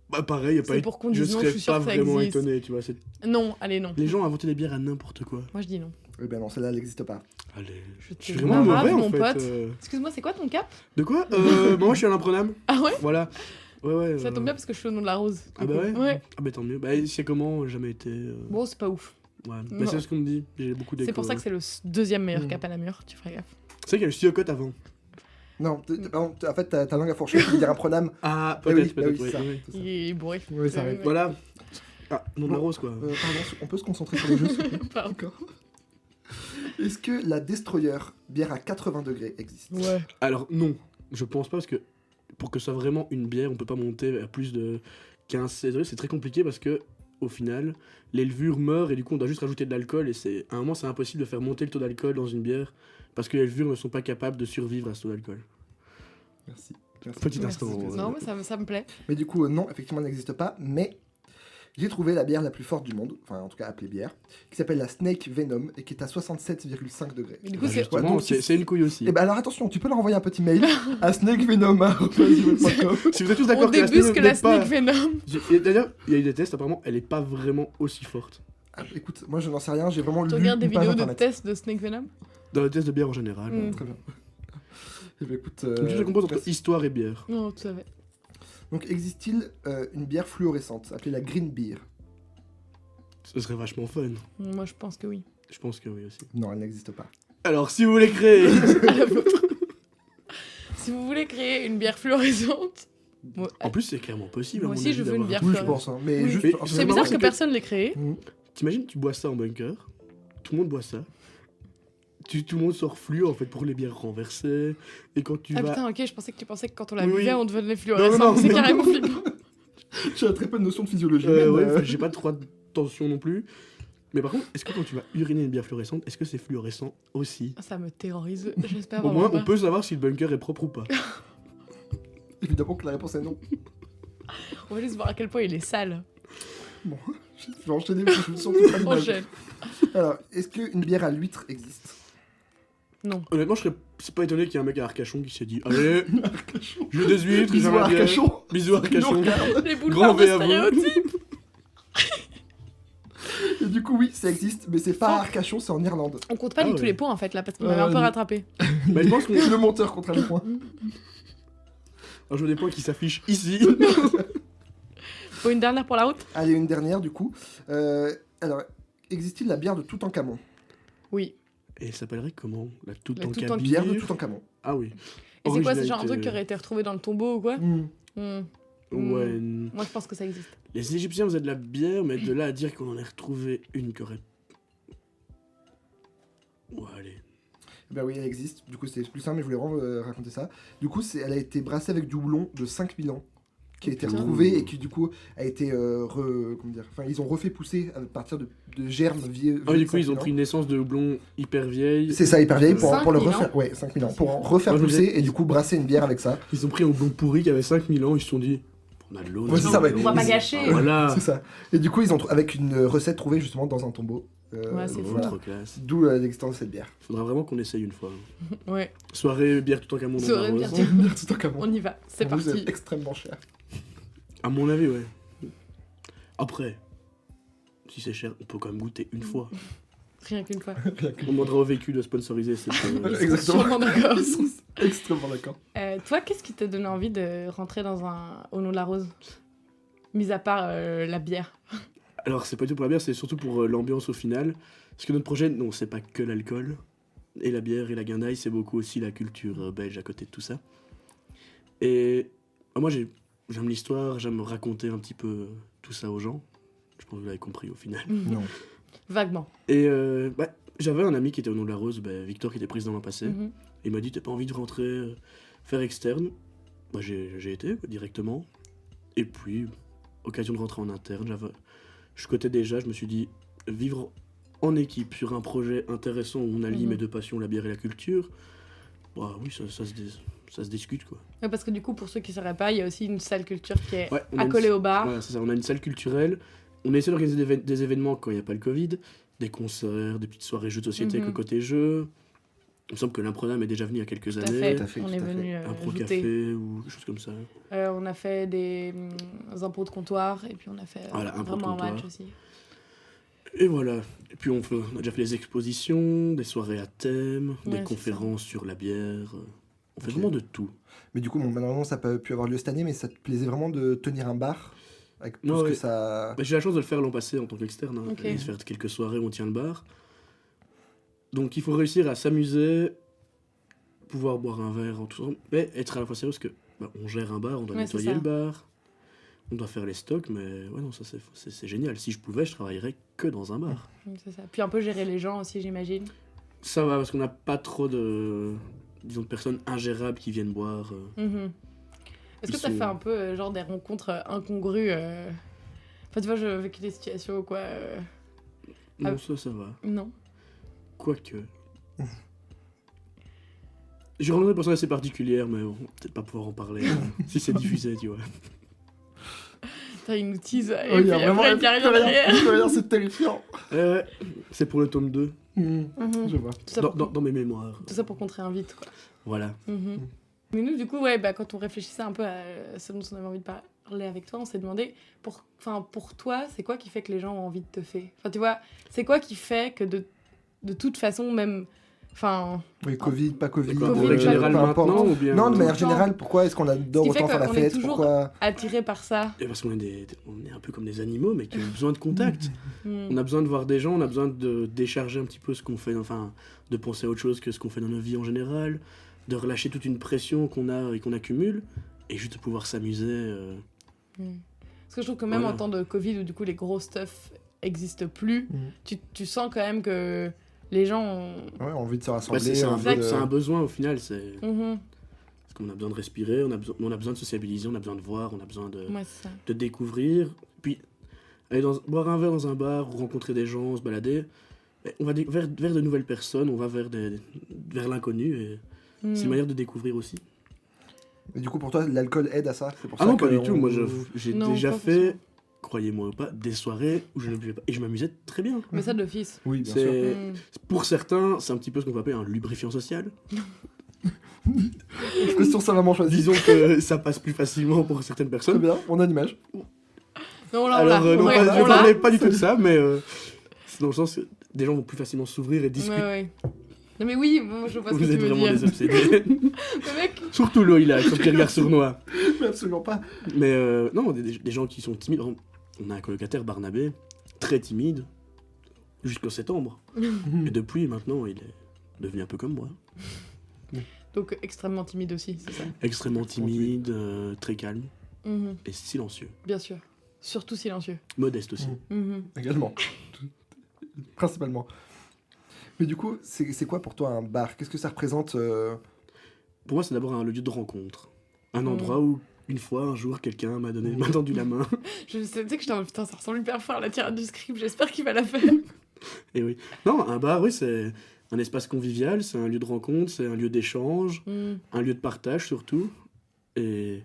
[SPEAKER 2] Bah pareil, y a pas
[SPEAKER 1] C'est pour qu'on
[SPEAKER 2] je
[SPEAKER 1] dise non,
[SPEAKER 2] serais
[SPEAKER 1] je suis sûre
[SPEAKER 2] pas
[SPEAKER 1] que ça
[SPEAKER 2] vraiment
[SPEAKER 1] existe.
[SPEAKER 2] étonné, tu vois.
[SPEAKER 1] Non, allez, non.
[SPEAKER 2] Les gens ont inventé des bières à n'importe quoi.
[SPEAKER 1] Moi, je dis non.
[SPEAKER 3] Eh bien non, celle-là elle n'existe pas.
[SPEAKER 2] Allez.
[SPEAKER 1] Je
[SPEAKER 2] Je
[SPEAKER 1] te
[SPEAKER 2] suis vraiment
[SPEAKER 1] brave,
[SPEAKER 2] mauvais
[SPEAKER 1] mon
[SPEAKER 2] en fait.
[SPEAKER 1] pote. Excuse-moi, c'est quoi ton cap?
[SPEAKER 2] De quoi Moi je suis un imprenable.
[SPEAKER 1] Ah ouais
[SPEAKER 2] Voilà. Ouais.
[SPEAKER 1] Ça tombe bien parce que je suis au nom de la rose.
[SPEAKER 2] Ah bah ouais
[SPEAKER 1] Ouais.
[SPEAKER 2] Ah bah tant mieux. Bah c'est comment jamais été.
[SPEAKER 1] Bon, c'est pas ouf.
[SPEAKER 2] Ouais.
[SPEAKER 1] Non.
[SPEAKER 2] Bah c'est ce qu'on me dit. J'ai beaucoup d'échos.
[SPEAKER 1] C'est pour ça que c'est le deuxième meilleur
[SPEAKER 3] Mm.
[SPEAKER 1] cap à la mûre, tu feras gaffe.
[SPEAKER 2] C'est vrai qu'il y a le Siocote avant.
[SPEAKER 3] Non, pardon, en fait ta langue a fourché, tu veux dire imprenable.
[SPEAKER 2] Ah,
[SPEAKER 3] Eh oui,
[SPEAKER 2] peut-être,
[SPEAKER 3] bah
[SPEAKER 2] peut-être,
[SPEAKER 3] oui, c'est ça.
[SPEAKER 2] oui.
[SPEAKER 3] C'est ça.
[SPEAKER 1] Il est bourré.
[SPEAKER 3] Oui, ça arrive.
[SPEAKER 1] Ouais.
[SPEAKER 2] Voilà. Ah, nom de la rose quoi.
[SPEAKER 3] Pardon, on peut se concentrer sur le jeu, s'il vous plaît?
[SPEAKER 1] Pardon.
[SPEAKER 3] D'accord. Est-ce que la Destroyer, bière à 80 degrés, existe?
[SPEAKER 1] Ouais.
[SPEAKER 2] Alors non, je pense pas parce que pour que ce soit vraiment une bière, on peut pas monter à plus de 15-16 degrés. C'est très compliqué parce que au final, les levures meurent et du coup on doit juste rajouter de l'alcool et c'est à un moment c'est impossible de faire monter le taux d'alcool dans une bière parce que les levures ne sont pas capables de survivre à ce taux d'alcool.
[SPEAKER 3] Merci. Merci.
[SPEAKER 2] Petit
[SPEAKER 1] Merci.
[SPEAKER 2] instant.
[SPEAKER 1] Non, mais ça me plaît.
[SPEAKER 3] Mais du coup, non, effectivement, elle n'existe pas, mais j'ai trouvé la bière la plus forte du monde, enfin en tout cas appelée bière, qui s'appelle la Snake Venom et qui est à 67,5 degrés.
[SPEAKER 1] Mais du coup,
[SPEAKER 2] Bah,
[SPEAKER 1] c'est.
[SPEAKER 2] justement,
[SPEAKER 3] Ouais, donc,
[SPEAKER 2] c'est une couille aussi.
[SPEAKER 3] Et ben alors attention, tu peux leur envoyer un petit mail à snakevenom@gmail.com.
[SPEAKER 2] Si vous êtes tous
[SPEAKER 1] On
[SPEAKER 2] d'accord que la
[SPEAKER 1] débusque
[SPEAKER 2] Snake
[SPEAKER 1] la
[SPEAKER 2] n'est pas...
[SPEAKER 1] Snake Venom.
[SPEAKER 2] Et d'ailleurs, il y a eu des tests, apparemment, elle est pas vraiment aussi forte.
[SPEAKER 3] Ah, écoute, moi je n'en sais rien, j'ai vraiment
[SPEAKER 1] Tu
[SPEAKER 3] lu
[SPEAKER 1] regardes des
[SPEAKER 3] une page
[SPEAKER 1] vidéos de
[SPEAKER 3] internet.
[SPEAKER 1] tests de Snake Venom?
[SPEAKER 2] Dans le test de bière en général.
[SPEAKER 1] Mm.
[SPEAKER 3] Très bien. Eh ben, écoute,
[SPEAKER 2] Donc, tu te composes entre
[SPEAKER 3] merci.
[SPEAKER 2] histoire et bière.
[SPEAKER 1] Non, tout à fait.
[SPEAKER 3] Donc existe-t-il une bière fluorescente appelée la Green Beer?
[SPEAKER 2] Ce serait vachement fun.
[SPEAKER 1] Moi, je pense que oui.
[SPEAKER 2] Je pense que oui aussi.
[SPEAKER 3] Non, elle n'existe pas.
[SPEAKER 2] Alors, si vous voulez créer...
[SPEAKER 1] À la vôtre. Si vous voulez créer une bière fluorescente. Bon,
[SPEAKER 2] En plus, c'est clairement possible. à
[SPEAKER 1] Moi
[SPEAKER 2] mon
[SPEAKER 1] aussi,
[SPEAKER 2] avis,
[SPEAKER 1] je veux une
[SPEAKER 2] d'avoir-
[SPEAKER 1] bière
[SPEAKER 3] Oui, je
[SPEAKER 1] fluorescente.
[SPEAKER 3] pense, hein, mais
[SPEAKER 1] Oui.
[SPEAKER 3] juste...
[SPEAKER 2] Mais
[SPEAKER 3] enfin,
[SPEAKER 1] C'est
[SPEAKER 2] marrant,
[SPEAKER 1] bizarre
[SPEAKER 2] c'est
[SPEAKER 1] que
[SPEAKER 2] que-
[SPEAKER 1] personne l'ait créé.
[SPEAKER 3] Mm.
[SPEAKER 2] T'imagines, tu bois ça en bunker, tout le monde boit ça, tout le monde sort fluo en fait pour les bières renversées, et quand tu
[SPEAKER 1] Ah
[SPEAKER 2] vas...
[SPEAKER 1] putain, ok, je pensais que tu pensais que quand on la
[SPEAKER 2] Oui,
[SPEAKER 1] buvait,
[SPEAKER 2] oui.
[SPEAKER 1] on devenait
[SPEAKER 2] Non,
[SPEAKER 1] fluorescent.
[SPEAKER 2] non,
[SPEAKER 1] C'est
[SPEAKER 2] non.
[SPEAKER 1] carrément flippant.
[SPEAKER 3] J'ai très peu de notions de physiologie.
[SPEAKER 2] Ouais,
[SPEAKER 3] mais,
[SPEAKER 2] j'ai pas trop tension non plus. Mais par contre, est-ce que quand tu vas uriner une bière fluorescente, est-ce que c'est fluorescent aussi?
[SPEAKER 1] Ça me terrorise. J'espère
[SPEAKER 2] Au
[SPEAKER 1] vraiment
[SPEAKER 2] moins,
[SPEAKER 1] pas.
[SPEAKER 2] on peut savoir si le bunker est propre ou pas.
[SPEAKER 3] Évidemment que la réponse est non.
[SPEAKER 1] On va juste voir à quel point il est sale.
[SPEAKER 3] Bon, je vais enchaîner parce que je me sens tout pas l'image.
[SPEAKER 1] Enchaîne.
[SPEAKER 3] Alors, est-ce qu'une bière à l'huître existe?
[SPEAKER 1] Non.
[SPEAKER 2] Honnêtement, c'est pas étonné qu'il y ait un mec à Arcachon qui s'est dit allez, je veux des huîtres,
[SPEAKER 3] Bisous
[SPEAKER 2] j'aimerais
[SPEAKER 3] à
[SPEAKER 2] bien.
[SPEAKER 3] Arcachon.
[SPEAKER 2] Bisous à Arcachon.
[SPEAKER 3] Nous regarde.
[SPEAKER 1] Les boulevards
[SPEAKER 2] Grand
[SPEAKER 1] de
[SPEAKER 2] V à vous.
[SPEAKER 1] stéréotypes.
[SPEAKER 3] Et du coup, oui, ça existe, mais c'est pas à
[SPEAKER 1] Faux.
[SPEAKER 3] Arcachon, c'est en Irlande.
[SPEAKER 1] On compte pas
[SPEAKER 2] Ah
[SPEAKER 1] du tout
[SPEAKER 2] ouais.
[SPEAKER 1] les points en fait là parce qu'on m'avait un peu
[SPEAKER 3] non.
[SPEAKER 1] rattrapé.
[SPEAKER 2] Bah, je pense qu'on
[SPEAKER 3] Le monteur contre les points.
[SPEAKER 2] un jeu des points qui s'affiche ici.
[SPEAKER 1] Faut une dernière pour la route?
[SPEAKER 3] Allez, une dernière du coup. Alors, existe-t-il la bière de Toutankhamon?
[SPEAKER 1] Oui.
[SPEAKER 2] Et elle s'appellerait comment? La toute
[SPEAKER 1] La
[SPEAKER 2] en
[SPEAKER 1] Toutankhamon.
[SPEAKER 3] Bière de
[SPEAKER 2] cabine.
[SPEAKER 3] Toutankhamon.
[SPEAKER 2] Ah oui.
[SPEAKER 1] Et c'est quoi, c'est genre un
[SPEAKER 2] Originalité,
[SPEAKER 1] truc qui aurait été retrouvé dans le tombeau ou quoi? Hmm.
[SPEAKER 2] Ouais.
[SPEAKER 1] Moi je pense que ça existe.
[SPEAKER 2] Les Égyptiens faisaient de la bière, mais de là à dire qu'on en ait retrouvé une qui aurait. Ouais, allez.
[SPEAKER 3] Bah oui, elle existe. Du coup, c'est plus simple, mais je voulais vraiment raconter ça. Du coup, elle a été brassée avec du houblon de 5000 ans, qui a été
[SPEAKER 1] Putain.
[SPEAKER 3] retrouvé et qui, du coup, a été. Comment dire? Enfin, ils ont refait pousser à partir de germes vieux.
[SPEAKER 2] Ah, du coup, ils ont pris une naissance de houblon hyper vieille.
[SPEAKER 3] C'est ça, hyper vieille, pour le
[SPEAKER 1] 5000
[SPEAKER 3] refaire. Ouais, 5000 ans. Pour en refaire
[SPEAKER 2] Moi, je
[SPEAKER 3] pousser
[SPEAKER 2] disais-
[SPEAKER 3] et du coup brasser une bière avec ça.
[SPEAKER 2] Ils ont pris un houblon pourri qui avait 5000 ans, ils se sont dit on a de l'eau.
[SPEAKER 3] Ouais, c'est ça, ouais.
[SPEAKER 1] On va pas gâcher.
[SPEAKER 2] Voilà.
[SPEAKER 3] C'est ça. Et du coup, ils ont avec une recette trouvée justement dans un tombeau.
[SPEAKER 1] Ouais, c'est
[SPEAKER 2] Oh,
[SPEAKER 1] fou.
[SPEAKER 2] trop classe.
[SPEAKER 3] D'où l'existence de cette bière.
[SPEAKER 2] Faudra vraiment qu'on essaye une fois.
[SPEAKER 1] Ouais,
[SPEAKER 2] Soirée bière tout en camon dans
[SPEAKER 1] Soirée
[SPEAKER 2] la
[SPEAKER 1] bière
[SPEAKER 2] rose.
[SPEAKER 1] tout-
[SPEAKER 3] Bière tout en camon.
[SPEAKER 1] on y va. C'est
[SPEAKER 3] Pour vous,
[SPEAKER 1] parti.
[SPEAKER 3] C'est extrêmement cher.
[SPEAKER 2] À mon avis, ouais. Après, si c'est cher, on peut quand même goûter une fois.
[SPEAKER 1] Rien qu'une fois.
[SPEAKER 2] On demandera au vécu de sponsoriser cette.
[SPEAKER 3] Exactement.
[SPEAKER 1] Sûrement d'accord.
[SPEAKER 3] Ils sont extrêmement d'accord.
[SPEAKER 1] Toi, qu'est-ce qui t'a donné envie de rentrer au nom de la rose? Mis à part la bière.
[SPEAKER 2] Alors, c'est pas du tout pour la bière, c'est surtout pour l'ambiance au final. Parce que notre projet, non, c'est pas que l'alcool. Et la bière et la guindaille, c'est beaucoup aussi la culture belge à côté de tout ça. Et moi, j'aime l'histoire, j'aime raconter un petit peu tout ça aux gens. Je pense que vous l'avez compris au final.
[SPEAKER 3] Non.
[SPEAKER 1] Vaguement.
[SPEAKER 2] Et j'avais un ami qui était au nom de la rose, Victor, qui était président l'an passé.
[SPEAKER 1] Mhm.
[SPEAKER 2] Il m'a dit, t'as pas envie de rentrer faire externe? J'ai été directement. Et puis, occasion de rentrer en interne. Je cotais déjà, je me suis dit, vivre en équipe sur un projet intéressant où on allie
[SPEAKER 1] Mhm.
[SPEAKER 2] mes deux passions, la bière et la culture, bah oui, ça se discute quoi.
[SPEAKER 1] Ouais, parce que du coup, pour ceux qui ne sauraient pas, il y a aussi une salle culture qui est
[SPEAKER 2] Ouais, on a une-
[SPEAKER 1] accolée au bar.
[SPEAKER 2] Voilà, c'est ça, on a une salle culturelle. On essaie d'organiser des événements quand il n'y a pas le Covid, des concerts, des petites soirées jeux de société avec
[SPEAKER 1] Mhm.
[SPEAKER 2] le côté jeu. Il me semble que l'Imprenam est déjà venu il y a quelques
[SPEAKER 1] Tout à
[SPEAKER 2] années.
[SPEAKER 1] fait.
[SPEAKER 3] Tout à fait,
[SPEAKER 1] On
[SPEAKER 3] tout
[SPEAKER 1] est
[SPEAKER 3] à fait.
[SPEAKER 1] venu
[SPEAKER 2] Un pro
[SPEAKER 1] goûter.
[SPEAKER 2] café ou quelque chose comme ça.
[SPEAKER 1] On a fait des impôts de comptoir et puis on a fait
[SPEAKER 2] Voilà, impôts de
[SPEAKER 1] vraiment un match
[SPEAKER 2] comptoir.
[SPEAKER 1] aussi.
[SPEAKER 2] Et voilà. Et puis on a déjà fait des expositions, des soirées à thème,
[SPEAKER 1] Ouais,
[SPEAKER 2] des
[SPEAKER 1] c'est
[SPEAKER 2] conférences sur la bière. On fait
[SPEAKER 3] Ok.
[SPEAKER 2] vraiment de tout.
[SPEAKER 3] Mais du coup, bon, malheureusement, ça n'a pas pu avoir lieu cette année, mais ça te plaisait vraiment de tenir un bar avec tout
[SPEAKER 2] Non,
[SPEAKER 3] ce que
[SPEAKER 2] ouais.
[SPEAKER 3] ça.
[SPEAKER 2] J'ai la chance de le faire l'an passé en tant qu'externe. Hein,
[SPEAKER 1] Ok.
[SPEAKER 2] et de faire quelques soirées où on tient le bar. Donc il faut réussir à s'amuser, pouvoir boire un verre en tout temps, mais être à la fois sérieux parce que on gère un bar, on doit
[SPEAKER 1] Ouais, c'est
[SPEAKER 2] nettoyer
[SPEAKER 1] ça.
[SPEAKER 2] le bar, on doit faire les stocks, mais ouais, non, ça c'est génial. Si je pouvais, je travaillerais que dans un bar.
[SPEAKER 1] C'est ça. Puis un peu gérer les gens aussi, j'imagine.
[SPEAKER 2] Ça va, parce qu'on n'a pas trop de personnes ingérables qui viennent boire.
[SPEAKER 1] Mhm. Est-ce que
[SPEAKER 2] Ils
[SPEAKER 1] ça
[SPEAKER 2] sont-
[SPEAKER 1] fait un peu genre des rencontres incongrues Enfin, tu vois, j'ai vécu des situations ou quoi.
[SPEAKER 2] Non,
[SPEAKER 1] Ah.
[SPEAKER 2] ça va.
[SPEAKER 1] Non.
[SPEAKER 2] Quoique. J'ai rencontré des personnes assez particulières, mais bon, peut-être pas pouvoir en parler si c'est diffusé, tu vois.
[SPEAKER 1] T'as une tease et
[SPEAKER 3] Oh, il
[SPEAKER 1] puis
[SPEAKER 3] y a vraiment
[SPEAKER 1] après, il y a rien derrière.
[SPEAKER 3] C'est terrifiant.
[SPEAKER 2] Ouais, c'est pour le tome 2,
[SPEAKER 1] Mhm.
[SPEAKER 3] Je vois.
[SPEAKER 1] Tout ça,
[SPEAKER 2] dans,
[SPEAKER 1] pour...
[SPEAKER 2] dans- dans mes mémoires.
[SPEAKER 1] Tout ça pour qu'on te réinvite, quoi.
[SPEAKER 2] Voilà.
[SPEAKER 1] Mhm. Mais nous, du coup, ouais, quand on réfléchissait un peu à ce dont on avait envie de parler avec toi, on s'est demandé, pour toi, c'est quoi qui fait que les gens ont envie de te faire? Enfin, tu vois, c'est quoi qui fait que de toute façon, même... Enfin,
[SPEAKER 3] Oui, Covid, pas Covid.
[SPEAKER 2] Quoi,
[SPEAKER 1] Covid,
[SPEAKER 2] en règle
[SPEAKER 1] pas
[SPEAKER 2] générale
[SPEAKER 3] peu importe.
[SPEAKER 2] maintenant ou bien...
[SPEAKER 3] Non, de manière
[SPEAKER 1] Tout le temps.
[SPEAKER 3] générale, pourquoi est-ce qu'on adore
[SPEAKER 1] Ce qui fait
[SPEAKER 3] autant faire la
[SPEAKER 1] qu'on est
[SPEAKER 3] fête?
[SPEAKER 1] toujours-
[SPEAKER 3] Pourquoi
[SPEAKER 1] attiré par ça.
[SPEAKER 2] Et parce qu'on est, on est un peu comme des animaux, mais qui ont besoin de contact.
[SPEAKER 1] Mhm.
[SPEAKER 2] On a besoin de voir des gens, on a besoin de décharger un petit peu ce qu'on fait, enfin, de penser à autre chose que ce qu'on fait dans notre vie en général, de relâcher toute une pression qu'on a et qu'on accumule, et juste de pouvoir s'amuser.
[SPEAKER 1] Mhm. Parce que je trouve que même
[SPEAKER 2] Voilà.
[SPEAKER 1] en temps de Covid, où du coup les gros stuff existent plus,
[SPEAKER 3] Mhm.
[SPEAKER 1] tu sens quand même que les gens ont...
[SPEAKER 3] Ouais, envie de se rassembler.
[SPEAKER 2] C'est un,
[SPEAKER 3] envie de-
[SPEAKER 2] c'est un besoin au final, c'est
[SPEAKER 1] Mhm.
[SPEAKER 2] parce qu'on a besoin de respirer, on a besoin de sociabiliser, on a besoin de voir, on a besoin de
[SPEAKER 1] Ouais, c'est ça.
[SPEAKER 2] découvrir. Puis boire un verre dans un bar, ou rencontrer des gens, se balader. Et on va vers de nouvelles personnes, on va vers l'inconnu. Et c'est une manière de découvrir aussi.
[SPEAKER 3] Et du coup, pour toi, l'alcool aide à ça? C'est pour
[SPEAKER 2] Ah
[SPEAKER 3] ça
[SPEAKER 2] non, pas
[SPEAKER 3] que
[SPEAKER 2] du tout. Moi, j'ai
[SPEAKER 1] Non,
[SPEAKER 2] déjà
[SPEAKER 1] pas
[SPEAKER 2] fait,
[SPEAKER 1] forcément.
[SPEAKER 2] croyez-moi ou pas, des soirées où je ne buvais pas. Et je m'amusais très bien.
[SPEAKER 1] Mais ça d'office.
[SPEAKER 3] Oui, bien sûr.
[SPEAKER 2] C'est,
[SPEAKER 1] Mm.
[SPEAKER 2] pour certains, c'est un petit peu ce qu'on va appeler un lubrifiant social.
[SPEAKER 3] Expression savamment choisie.
[SPEAKER 2] Disons que ça passe plus facilement pour certaines
[SPEAKER 3] Très
[SPEAKER 2] personnes.
[SPEAKER 3] bien, on a l'image.
[SPEAKER 1] Non, là,
[SPEAKER 2] Alors, non,
[SPEAKER 1] ouais,
[SPEAKER 2] je
[SPEAKER 1] on l'a.
[SPEAKER 2] parlais pas du tout de ça, mais c'est dans le sens que des gens vont plus facilement s'ouvrir et discuter.
[SPEAKER 1] Ouais. Non, mais oui, moi, je vois ce que
[SPEAKER 2] Vous
[SPEAKER 1] tu
[SPEAKER 2] êtes
[SPEAKER 1] veux
[SPEAKER 2] vraiment
[SPEAKER 1] dire.
[SPEAKER 2] des obsédés.
[SPEAKER 1] Le mec,
[SPEAKER 2] Surtout Loïla, avec son petit regard sournois.
[SPEAKER 3] Mais absolument pas.
[SPEAKER 2] Mais non, des gens qui sont timides. Par exemple, on a un colocataire, Barnabé, très timide, jusqu'au septembre. Et depuis, maintenant, il est devenu un peu comme moi.
[SPEAKER 1] donc extrêmement timide aussi, c'est ça.
[SPEAKER 2] Extrêmement timide, très calme
[SPEAKER 1] Mhm.
[SPEAKER 2] et silencieux.
[SPEAKER 1] Bien sûr. Surtout silencieux.
[SPEAKER 2] Modeste aussi.
[SPEAKER 1] Mhm.
[SPEAKER 3] Également. Principalement. Mais du coup, c'est quoi pour toi un bar? Qu'est-ce que ça représente
[SPEAKER 2] Pour moi, c'est d'abord un lieu de rencontre. Un endroit où, une fois, un jour, quelqu'un m'a tendu la main.
[SPEAKER 1] Je sais que j'étais en mode, putain, ça ressemble hyper fort à la tirade du script, j'espère qu'il va la faire.
[SPEAKER 2] Et oui. Non, un bar, oui, c'est un espace convivial, c'est un lieu de rencontre, c'est un lieu d'échange,
[SPEAKER 1] Mm.
[SPEAKER 2] un lieu de partage surtout. Et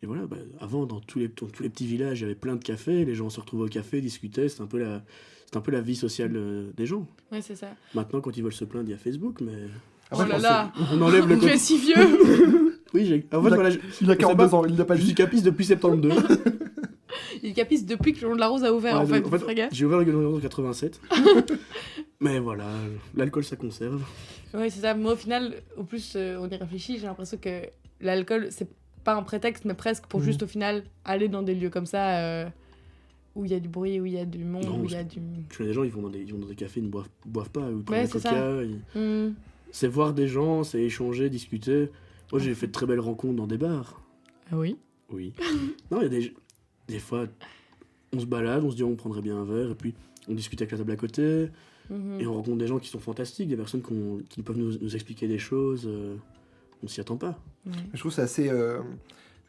[SPEAKER 2] voilà, avant, dans tous les petits villages, il y avait plein de cafés, les gens se retrouvaient au café, discutaient, c'était un peu la vie sociale des gens.
[SPEAKER 1] Ouais, c'est ça.
[SPEAKER 2] Maintenant, quand ils veulent se plaindre, il y a Facebook, mais
[SPEAKER 1] Oh là là,
[SPEAKER 2] on enlève le
[SPEAKER 1] tu
[SPEAKER 2] côté...
[SPEAKER 1] es si vieux.
[SPEAKER 2] Oui, en fait,
[SPEAKER 3] Il a-
[SPEAKER 2] voilà,
[SPEAKER 3] Il a 42 ans, il n'a pas
[SPEAKER 2] je suis
[SPEAKER 3] dit.
[SPEAKER 2] capiste depuis 72.
[SPEAKER 1] Il capisse depuis que le Long de la Rose a ouvert, en
[SPEAKER 2] Ouais,
[SPEAKER 1] fait. Fais gaffe.
[SPEAKER 2] j'ai ouvert le Gueule en 87. Mais voilà, l'alcool, ça conserve.
[SPEAKER 1] Ouais, c'est ça. Moi, au final, au plus on y réfléchit, j'ai l'impression que l'alcool, c'est pas un prétexte, mais presque pour juste, au final, aller dans des lieux comme ça, où il y a du bruit, où il y a du monde,
[SPEAKER 2] Non,
[SPEAKER 1] où il y a du...
[SPEAKER 2] Je connais des gens, ils vont dans des cafés, ils ne boivent pas, ou ils prennent
[SPEAKER 1] Ouais,
[SPEAKER 2] des
[SPEAKER 1] c'est
[SPEAKER 2] coca.
[SPEAKER 1] Mm.
[SPEAKER 2] C'est voir des gens, c'est échanger, discuter. Moi, j'ai fait de très belles rencontres dans des bars.
[SPEAKER 1] Ah oui.
[SPEAKER 2] Oui. Non, il y a des fois, on se balade, on se dit on prendrait bien un verre, et puis on discute avec la table à côté,
[SPEAKER 1] Mhm.
[SPEAKER 2] et on rencontre des gens qui sont fantastiques, des personnes qui peuvent nous expliquer des choses, on s'y attend pas.
[SPEAKER 1] Ouais.
[SPEAKER 3] Je trouve que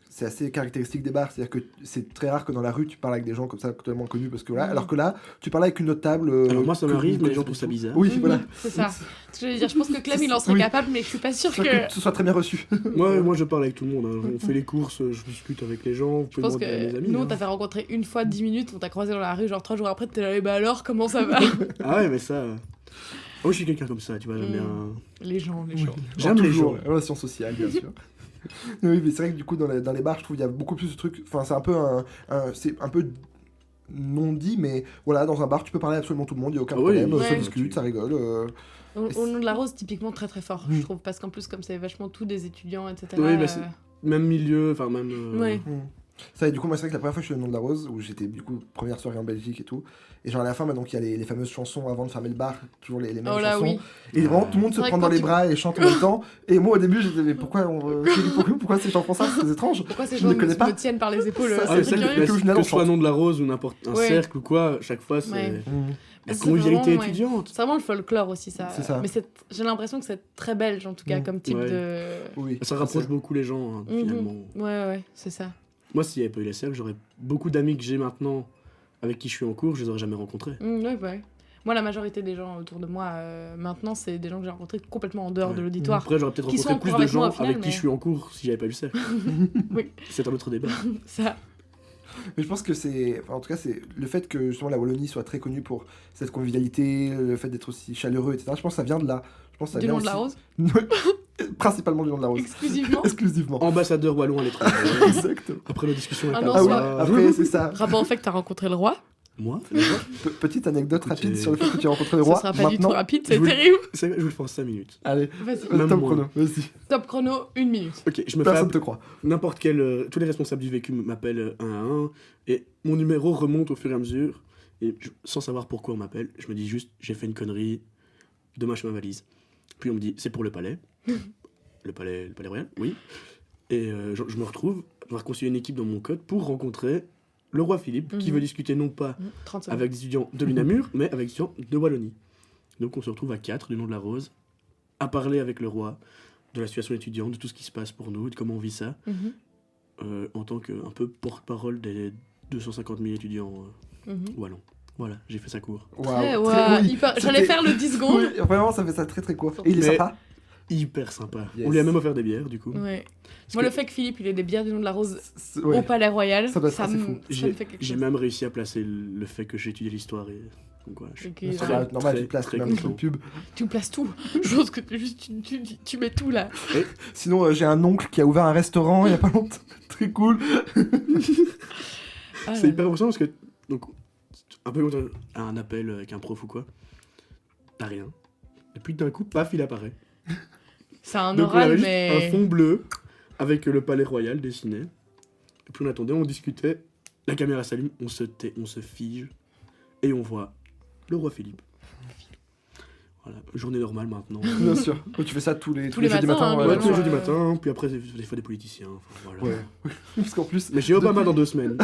[SPEAKER 3] c'est assez caractéristique des bars. C'est-à-dire que c'est très rare que dans la rue tu parles avec des gens comme ça, totalement connus. Parce que voilà,
[SPEAKER 1] Mhm.
[SPEAKER 3] alors que là, tu parles avec une autre table.
[SPEAKER 2] Alors moi, ça
[SPEAKER 3] que
[SPEAKER 2] m'arrive,
[SPEAKER 3] vous
[SPEAKER 2] mais les gens
[SPEAKER 3] connaissez
[SPEAKER 2] trouvent ça
[SPEAKER 3] tous.
[SPEAKER 2] bizarre.
[SPEAKER 3] Oui,
[SPEAKER 1] Mhm,
[SPEAKER 3] voilà.
[SPEAKER 1] C'est ça. Ce que je veux dire, je pense que Clem, il en serait
[SPEAKER 3] Oui.
[SPEAKER 1] capable, mais je suis pas sûre
[SPEAKER 3] Je veux
[SPEAKER 1] que...
[SPEAKER 3] que ce soit très bien reçu.
[SPEAKER 2] Moi, je parle avec tout le monde. Hein. On fait les courses, je discute avec les gens, vous
[SPEAKER 1] Je
[SPEAKER 2] pouvez
[SPEAKER 1] pense
[SPEAKER 2] demander à mes
[SPEAKER 1] que
[SPEAKER 2] amis.
[SPEAKER 1] nous, on
[SPEAKER 2] hein.
[SPEAKER 1] t'a fait rencontrer une fois 10 minutes, on t'a croisé dans la rue, genre 3 jours après, t'es là, et bah alors, comment ça va?
[SPEAKER 2] Ah ouais, mais ça... Moi, je suis quelqu'un comme ça, tu vois, j'aime
[SPEAKER 1] Mm.
[SPEAKER 2] bien...
[SPEAKER 1] Les gens, les gens.
[SPEAKER 2] J'aime les
[SPEAKER 3] Toujours,
[SPEAKER 2] gens.
[SPEAKER 3] la relation sociale, bien sûr. Oui, mais c'est vrai que du coup, dans les bars, je trouve qu'il y a beaucoup plus de trucs. Enfin, c'est un peu c'est un peu non dit, mais voilà, dans un bar, tu peux parler à absolument tout le monde, il n'y a aucun
[SPEAKER 2] Ah oui,
[SPEAKER 3] problème, ça
[SPEAKER 1] ouais.
[SPEAKER 3] discute, ça rigole.
[SPEAKER 1] Au nom de la rose, typiquement très très fort,
[SPEAKER 3] Mm.
[SPEAKER 1] je trouve, parce qu'en plus, comme c'est vachement tout des étudiants, etc.
[SPEAKER 2] Oui, bah, c'est- Même milieu, enfin même...
[SPEAKER 1] Ouais.
[SPEAKER 3] Ça, et du coup, moi, c'est vrai que la première fois que je suis au Nom de la Rose, où j'étais, du coup, première soirée en Belgique et tout, et genre à la fin, bah, donc il y a les fameuses chansons avant de fermer le bar, toujours les mêmes
[SPEAKER 1] Oh là,
[SPEAKER 3] chansons.
[SPEAKER 1] oui.
[SPEAKER 3] Et vraiment, tout le monde
[SPEAKER 1] C'est
[SPEAKER 3] se
[SPEAKER 1] vrai
[SPEAKER 3] prend
[SPEAKER 1] que
[SPEAKER 3] dans
[SPEAKER 1] quand
[SPEAKER 3] les
[SPEAKER 1] tu-
[SPEAKER 3] bras et chante en même temps. Et moi, au début, j'étais, mais pourquoi ces gens font ça? C'est étrange.
[SPEAKER 1] Pourquoi ces
[SPEAKER 3] Je
[SPEAKER 1] gens
[SPEAKER 3] ne connais pas.
[SPEAKER 1] me tiennent par les épaules?
[SPEAKER 3] Ça,
[SPEAKER 2] Ah,
[SPEAKER 1] C'est
[SPEAKER 2] mais
[SPEAKER 1] très
[SPEAKER 2] ça,
[SPEAKER 1] curieux.
[SPEAKER 3] que au final, on
[SPEAKER 2] que ce soit un
[SPEAKER 3] chante.
[SPEAKER 2] nom de la rose ou n'importe un
[SPEAKER 1] Ouais.
[SPEAKER 2] cercle ou quoi, chaque fois, c'est
[SPEAKER 1] Ouais.
[SPEAKER 2] la
[SPEAKER 1] C'est
[SPEAKER 2] convivialité
[SPEAKER 1] vraiment, ouais.
[SPEAKER 2] étudiante.
[SPEAKER 1] C'est vraiment le folklore aussi, ça.
[SPEAKER 3] C'est ça.
[SPEAKER 1] Mais j'ai l'impression que c'est très belge, en tout cas,
[SPEAKER 3] Mm.
[SPEAKER 1] comme type
[SPEAKER 2] Ouais.
[SPEAKER 1] de...
[SPEAKER 3] Oui.
[SPEAKER 2] Ça rapproche beaucoup les gens, hein,
[SPEAKER 1] Mhm.
[SPEAKER 2] finalement.
[SPEAKER 1] Ouais, c'est ça.
[SPEAKER 2] Moi, s'il n'y avait pas eu les cercles, j'aurais beaucoup d'amis que j'ai maintenant, avec qui je suis en cours, je les aurais jamais rencontrés.
[SPEAKER 1] Ouais. Moi, la majorité des gens autour de moi, maintenant, c'est des gens que j'ai rencontrés complètement en dehors
[SPEAKER 2] Ouais.
[SPEAKER 1] de l'auditoire.
[SPEAKER 2] Après, j'aurais peut-être
[SPEAKER 1] Qui sont en
[SPEAKER 2] rencontré
[SPEAKER 1] cours
[SPEAKER 2] plus de
[SPEAKER 1] avec moi,
[SPEAKER 2] gens
[SPEAKER 1] au final,
[SPEAKER 2] avec qui
[SPEAKER 1] mais-
[SPEAKER 2] je suis en cours si j'avais pas eu le cercle.
[SPEAKER 1] Oui.
[SPEAKER 2] C'est un autre débat.
[SPEAKER 1] Ça.
[SPEAKER 3] Mais je pense que en tout cas, c'est le fait que justement la Wallonie soit très connue pour cette convivialité, le fait d'être aussi chaleureux, etc. Je pense que ça vient de là. Je pense que ça
[SPEAKER 1] Du
[SPEAKER 3] vient
[SPEAKER 1] nom de la
[SPEAKER 3] aussi-
[SPEAKER 1] rose,
[SPEAKER 3] Principalement du nom de la rose.
[SPEAKER 1] exclusivement.
[SPEAKER 3] Exclusivement.
[SPEAKER 2] Ambassadeur wallon à l'étranger.
[SPEAKER 3] Exactement.
[SPEAKER 2] Après la discussion avec
[SPEAKER 1] Ah
[SPEAKER 2] la
[SPEAKER 1] non,
[SPEAKER 3] Ah oui,
[SPEAKER 1] soit-
[SPEAKER 3] après, c'est ça.
[SPEAKER 1] Rapport au fait que t'as rencontré le roi,
[SPEAKER 2] Moi,
[SPEAKER 3] Petite anecdote
[SPEAKER 2] Écoutez,
[SPEAKER 3] rapide sur le fait que tu as rencontré le
[SPEAKER 1] ce
[SPEAKER 3] roi.
[SPEAKER 1] sera pas du tout
[SPEAKER 3] Maintenant,
[SPEAKER 1] rapide,
[SPEAKER 2] je
[SPEAKER 1] c'est
[SPEAKER 2] vous le-
[SPEAKER 1] terrible.
[SPEAKER 2] je vous le fais en 5 minutes.
[SPEAKER 3] allez,
[SPEAKER 1] Vas-y.
[SPEAKER 2] Même
[SPEAKER 3] top
[SPEAKER 2] moi.
[SPEAKER 3] chrono, vas-y.
[SPEAKER 1] Top chrono, 1 minute.
[SPEAKER 2] Ok, je me fais
[SPEAKER 3] Personne te croit.
[SPEAKER 2] n'importe quel... tous les responsables du vécu m'appellent un à un, et mon numéro remonte au fur et à mesure, et sans savoir pourquoi on m'appelle, je me dis juste, j'ai fait une connerie, demain je fais ma valise. Puis on me dit, c'est pour le palais. le palais royal, oui. Et je me retrouve, je vais reconstituer une équipe dans mon code pour rencontrer le roi Philippe, qui
[SPEAKER 1] Mhm.
[SPEAKER 2] veut discuter non pas
[SPEAKER 1] 30 secondes.
[SPEAKER 2] avec des étudiants de l'UNAMUR, mais avec des étudiants de Wallonie. Donc on se retrouve à 4 du nom de la rose, à parler avec le roi de la situation étudiante, de tout ce qui se passe pour nous, de comment on vit ça,
[SPEAKER 1] Mhm.
[SPEAKER 2] en tant qu'un peu porte-parole des 250 000 étudiants Wallon. Voilà, j'ai fait ça court.
[SPEAKER 1] Très,
[SPEAKER 3] Waouh.
[SPEAKER 1] ouais,
[SPEAKER 3] Oui,
[SPEAKER 1] hyper- J'allais
[SPEAKER 3] c'était-
[SPEAKER 1] faire le 10 secondes.
[SPEAKER 3] Oui, vraiment, ça fait ça très très court. Et il est
[SPEAKER 2] Mais-
[SPEAKER 3] sympa.
[SPEAKER 2] Hyper sympa.
[SPEAKER 3] Yes.
[SPEAKER 2] On lui a même offert des bières, du coup.
[SPEAKER 1] Ouais.
[SPEAKER 2] Parce
[SPEAKER 1] Moi,
[SPEAKER 2] que
[SPEAKER 1] le fait que Philippe, il ait des bières du nom de la rose
[SPEAKER 3] Ouais.
[SPEAKER 1] au Palais Royal,
[SPEAKER 3] Ça doit être assez
[SPEAKER 1] me,
[SPEAKER 3] fou.
[SPEAKER 1] ça me fait quelque
[SPEAKER 2] J'ai
[SPEAKER 1] chose.
[SPEAKER 2] même réussi à placer le fait que j'ai étudié l'histoire et... Donc voilà, je suis
[SPEAKER 1] Ok,
[SPEAKER 3] Ça
[SPEAKER 2] très,
[SPEAKER 3] va être normal,
[SPEAKER 2] très,
[SPEAKER 3] tu places
[SPEAKER 2] très
[SPEAKER 3] même
[SPEAKER 2] content.
[SPEAKER 3] le pub.
[SPEAKER 1] Tu me places tout. Je pense que tu mets tout là.
[SPEAKER 3] Sinon, j'ai un oncle qui a ouvert un restaurant il y a pas longtemps. Très cool.
[SPEAKER 1] Ah
[SPEAKER 2] C'est
[SPEAKER 1] là
[SPEAKER 2] hyper impressionnant parce que, donc, un peu comme un appel avec un prof ou quoi, t'as rien. Et puis d'un coup, paf, il apparaît.
[SPEAKER 1] C'est un
[SPEAKER 2] Donc on avait
[SPEAKER 1] oral,
[SPEAKER 2] juste
[SPEAKER 1] mais.
[SPEAKER 2] un fond bleu avec le palais royal dessiné. Et puis on attendait, on discutait, la caméra s'allume, on se tait, on se fige, et on voit le roi Philippe. Voilà, journée normale maintenant.
[SPEAKER 3] Bien sûr. Ouais, tu fais ça tous les
[SPEAKER 1] Tous les
[SPEAKER 3] jeudis
[SPEAKER 1] matins,
[SPEAKER 3] matins.
[SPEAKER 1] hein,
[SPEAKER 2] Ouais,
[SPEAKER 3] ouais.
[SPEAKER 2] tous les jours du
[SPEAKER 1] ouais.
[SPEAKER 2] matin, puis après, des fois des politiciens. Enfin, voilà.
[SPEAKER 3] Ouais. Parce qu'en plus,
[SPEAKER 2] Mais j'ai Obama dans 2 semaines.